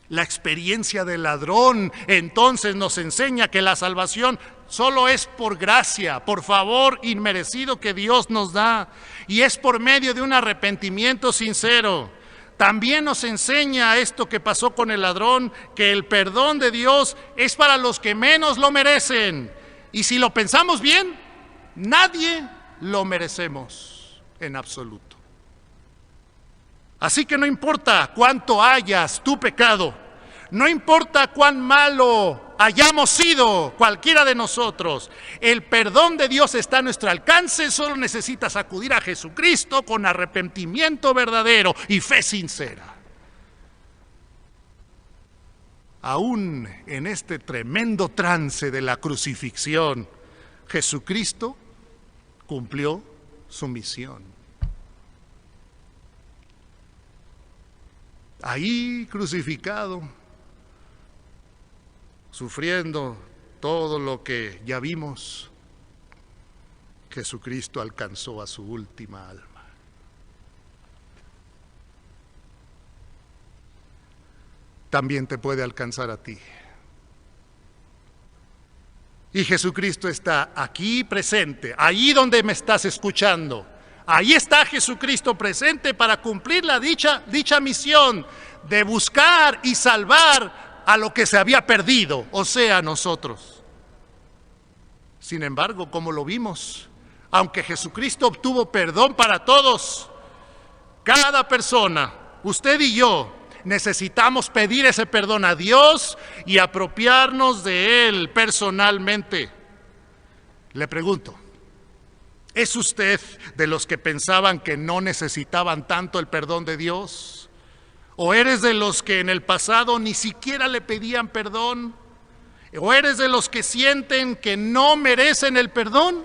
La experiencia del ladrón entonces nos enseña que la salvación solo es por gracia, por favor inmerecido que Dios nos da, y es por medio de un arrepentimiento sincero. También nos enseña esto que pasó con el ladrón, que el perdón de Dios es para los que menos lo merecen. Y si lo pensamos bien, nadie lo merecemos en absoluto. Así que no importa cuánto hayas tú pecado, no importa cuán malo hayamos sido cualquiera de nosotros, el perdón de Dios está a nuestro alcance. Solo necesitas acudir a Jesucristo con arrepentimiento verdadero y fe sincera. Aún en este tremendo trance de la crucifixión, Jesucristo cumplió su misión. Ahí crucificado, sufriendo todo lo que ya vimos, Jesucristo alcanzó a su última alma. También te puede alcanzar a ti. Y Jesucristo está aquí presente, ahí donde me estás escuchando. Ahí está Jesucristo presente para cumplir la dicha misión de buscar y salvar a lo que se había perdido, o sea, nosotros. Sin embargo, como lo vimos, aunque Jesucristo obtuvo perdón para todos, cada persona, usted y yo, necesitamos pedir ese perdón a Dios y apropiarnos de él personalmente. Le pregunto, ¿es usted de los que pensaban que no necesitaban tanto el perdón de Dios? ¿O eres de los que en el pasado ni siquiera le pedían perdón? ¿O eres de los que sienten que no merecen el perdón?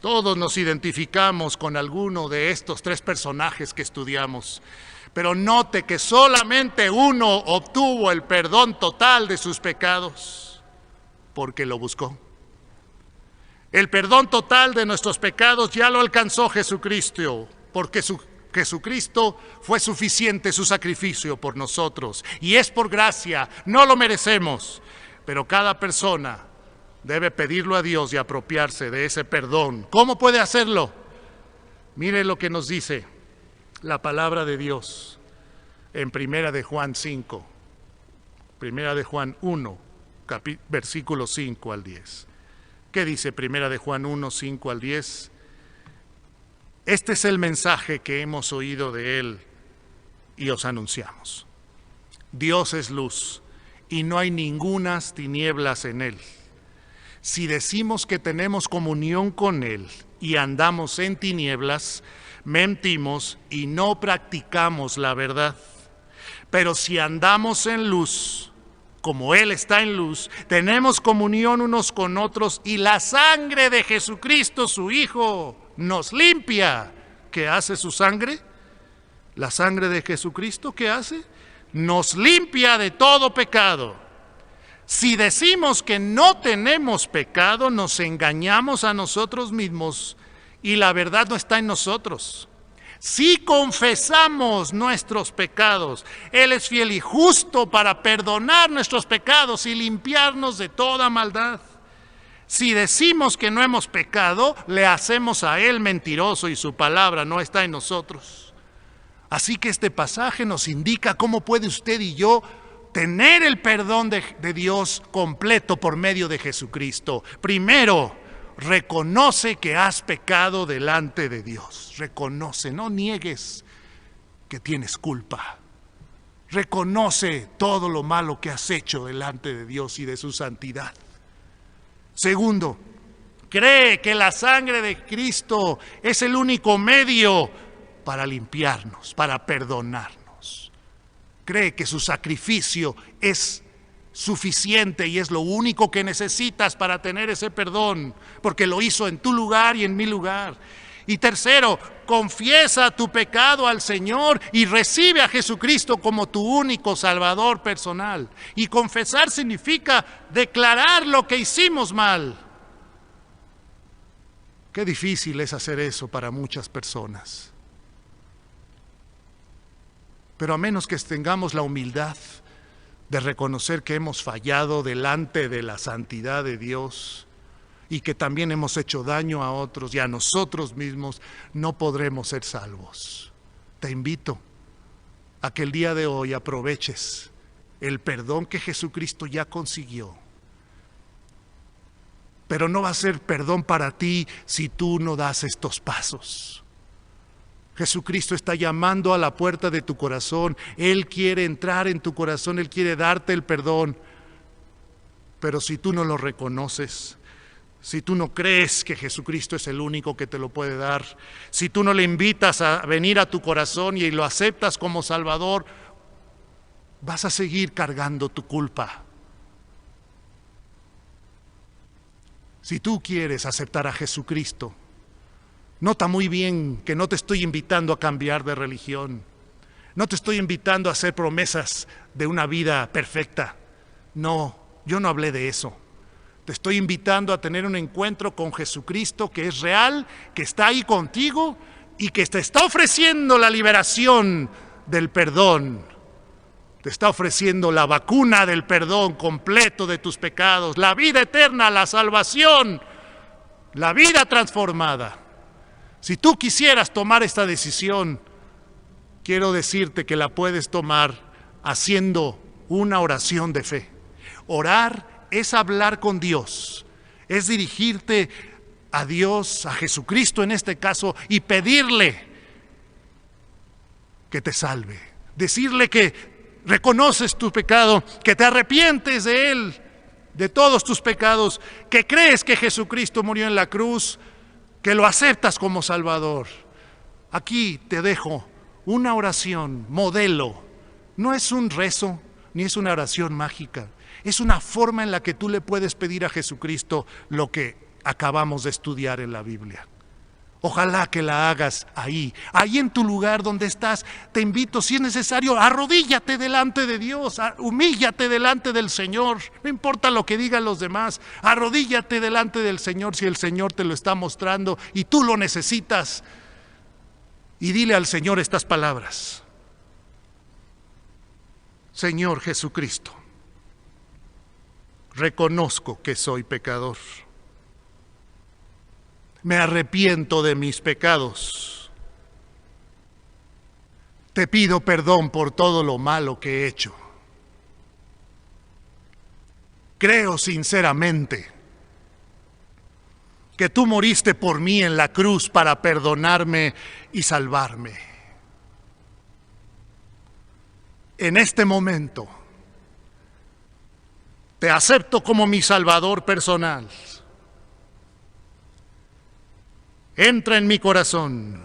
Todos nos identificamos con alguno de estos tres personajes que estudiamos. Pero note que solamente uno obtuvo el perdón total de sus pecados, porque lo buscó. El perdón total de nuestros pecados ya lo alcanzó Jesucristo, porque Jesucristo fue suficiente su sacrificio por nosotros. Y es por gracia, no lo merecemos, pero cada persona debe pedirlo a Dios y apropiarse de ese perdón. ¿Cómo puede hacerlo? Mire lo que nos dice la palabra de Dios en Primera de Juan 5, Primera de Juan 1, versículos 5 al 10. ¿Qué dice Primera de Juan 1, 5 al 10? Este es el mensaje que hemos oído de él y os anunciamos. Dios es luz y no hay ningunas tinieblas en él. Si decimos que tenemos comunión con él y andamos en tinieblas, mentimos y no practicamos la verdad. Pero si andamos en luz, como él está en luz, tenemos comunión unos con otros y la sangre de Jesucristo, su Hijo, nos limpia. ¿Qué hace su sangre? La sangre de Jesucristo, ¿qué hace? Nos limpia de todo pecado. Si decimos que no tenemos pecado, nos engañamos a nosotros mismos y la verdad no está en nosotros. Si confesamos nuestros pecados, Él es fiel y justo para perdonar nuestros pecados y limpiarnos de toda maldad. Si decimos que no hemos pecado, le hacemos a Él mentiroso y su palabra no está en nosotros. Así que este pasaje nos indica cómo puede usted y yo tener el perdón de Dios completo por medio de Jesucristo. Primero, reconoce que has pecado delante de Dios. Reconoce, no niegues que tienes culpa. Reconoce todo lo malo que has hecho delante de Dios y de su santidad. Segundo, cree que la sangre de Cristo es el único medio para limpiarnos, para perdonarnos. Cree que su sacrificio es suficiente y es lo único que necesitas para tener ese perdón, porque lo hizo en tu lugar y en mi lugar. Y tercero, confiesa tu pecado al Señor y recibe a Jesucristo como tu único Salvador personal. Y confesar significa declarar lo que hicimos mal. Qué difícil es hacer eso para muchas personas. Pero a menos que tengamos la humildad de reconocer que hemos fallado delante de la santidad de Dios y que también hemos hecho daño a otros y a nosotros mismos, no podremos ser salvos. Te invito a que el día de hoy aproveches el perdón que Jesucristo ya consiguió. Pero no va a ser perdón para ti si tú no das estos pasos. Jesucristo está llamando a la puerta de tu corazón. Él quiere entrar en tu corazón, Él quiere darte el perdón. Pero si tú no lo reconoces, si tú no crees que Jesucristo es el único que te lo puede dar, si tú no le invitas a venir a tu corazón y lo aceptas como Salvador, vas a seguir cargando tu culpa. Si tú quieres aceptar a Jesucristo, nota muy bien que no te estoy invitando a cambiar de religión. No te estoy invitando a hacer promesas de una vida perfecta. No, yo no hablé de eso. Te estoy invitando a tener un encuentro con Jesucristo que es real, que está ahí contigo y que te está ofreciendo la liberación del perdón. Te está ofreciendo la vacuna del perdón completo de tus pecados, la vida eterna, la salvación, la vida transformada. Si tú quisieras tomar esta decisión, quiero decirte que la puedes tomar haciendo una oración de fe. Orar es hablar con Dios, es dirigirte a Dios, a Jesucristo en este caso, y pedirle que te salve. Decirle que reconoces tu pecado, que te arrepientes de él, de todos tus pecados, que crees que Jesucristo murió en la cruz, que lo aceptas como Salvador. Aquí te dejo una oración, modelo. No es un rezo, ni es una oración mágica. Es una forma en la que tú le puedes pedir a Jesucristo lo que acabamos de estudiar en la Biblia. Ojalá que la hagas ahí en tu lugar donde estás. Te invito, si es necesario, arrodíllate delante de Dios, humíllate delante del Señor. No importa lo que digan los demás, arrodíllate delante del Señor si el Señor te lo está mostrando y tú lo necesitas. Y dile al Señor estas palabras. Señor Jesucristo, reconozco que soy pecador. Me arrepiento de mis pecados. Te pido perdón por todo lo malo que he hecho. Creo sinceramente que tú moriste por mí en la cruz para perdonarme y salvarme. En este momento, te acepto como mi Salvador personal. Entra en mi corazón.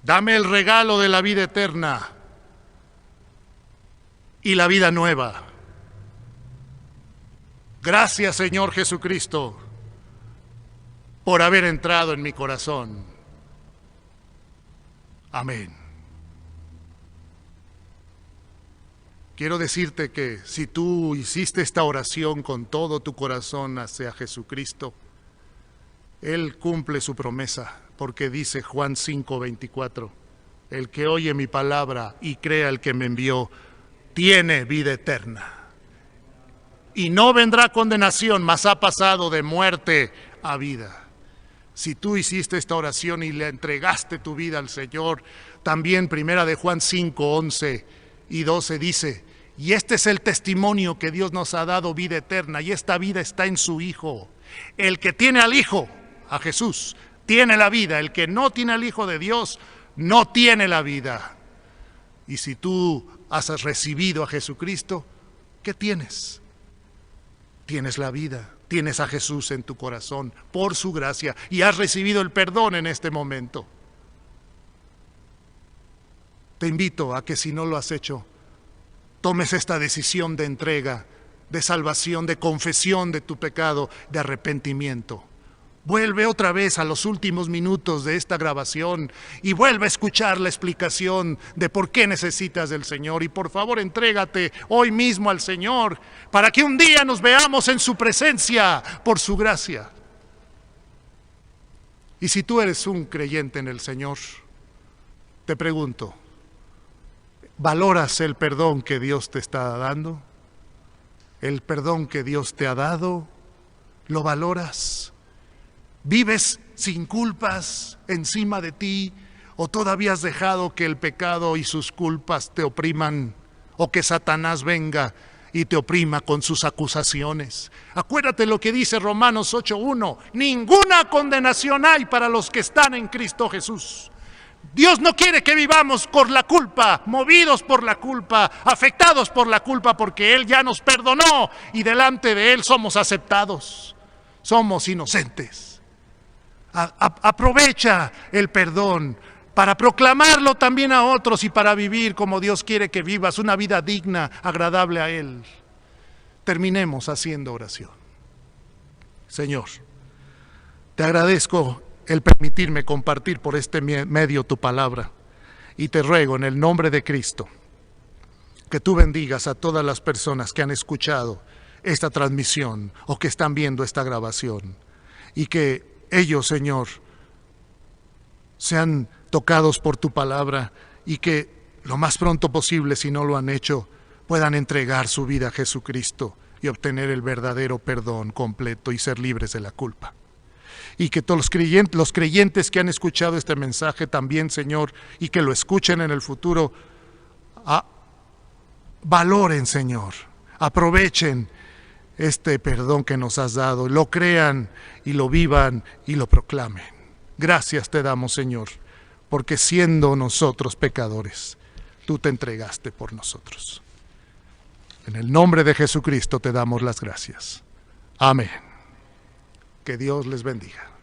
Dame el regalo de la vida eterna y la vida nueva. Gracias, Señor Jesucristo, por haber entrado en mi corazón. Amén. quiero decirte que si tú hiciste esta oración con todo tu corazón hacia Jesucristo, Él cumple su promesa, porque dice Juan 5:24, el que oye mi palabra y crea al que me envió, tiene vida eterna. Y no vendrá condenación, mas ha pasado de muerte a vida. Si tú hiciste esta oración y le entregaste tu vida al Señor, también primera de Juan 5:11 y 12 dice, y este es el testimonio que Dios nos ha dado, vida eterna, y esta vida está en su Hijo. El que tiene al Hijo, a Jesús, tiene la vida. El que no tiene al Hijo de Dios, no tiene la vida. Y si tú has recibido a Jesucristo, ¿qué tienes? Tienes la vida. Tienes a Jesús en tu corazón por su gracia y has recibido el perdón en este momento. Te invito a que si no lo has hecho, tomes esta decisión de entrega, de salvación, de confesión de tu pecado, de arrepentimiento. Vuelve otra vez a los últimos minutos de esta grabación y vuelve a escuchar la explicación de por qué necesitas del Señor. Y por favor, entrégate hoy mismo al Señor para que un día nos veamos en su presencia por su gracia. Y si tú eres un creyente en el Señor, te pregunto, ¿valoras el perdón que Dios te está dando? ¿El perdón que Dios te ha dado? ¿Lo valoras? ¿Vives sin culpas encima de ti? ¿O todavía has dejado que el pecado y sus culpas te opriman? ¿O que Satanás venga y te oprima con sus acusaciones? Acuérdate lo que dice Romanos 8:1. Ninguna condenación hay para los que están en Cristo Jesús. Dios no quiere que vivamos por la culpa, movidos por la culpa, afectados por la culpa, porque Él ya nos perdonó y delante de Él somos aceptados. Somos inocentes. Aprovecha el perdón para proclamarlo también a otros y para vivir como Dios quiere que vivas, una vida digna, agradable a Él. Terminemos haciendo oración. Señor, te agradezco el permitirme compartir por este medio tu palabra y te ruego en el nombre de Cristo que tú bendigas a todas las personas que han escuchado esta transmisión o que están viendo esta grabación y que ellos, Señor, sean tocados por tu palabra y que lo más pronto posible, si no lo han hecho, puedan entregar su vida a Jesucristo y obtener el verdadero perdón completo y ser libres de la culpa. Y que todos los creyentes que han escuchado este mensaje también, Señor, y que lo escuchen en el futuro, valoren, Señor, aprovechen este perdón que nos has dado, lo crean y lo vivan y lo proclamen. Gracias te damos, Señor, porque siendo nosotros pecadores, tú te entregaste por nosotros. En el nombre de Jesucristo te damos las gracias. Amén. Que Dios les bendiga.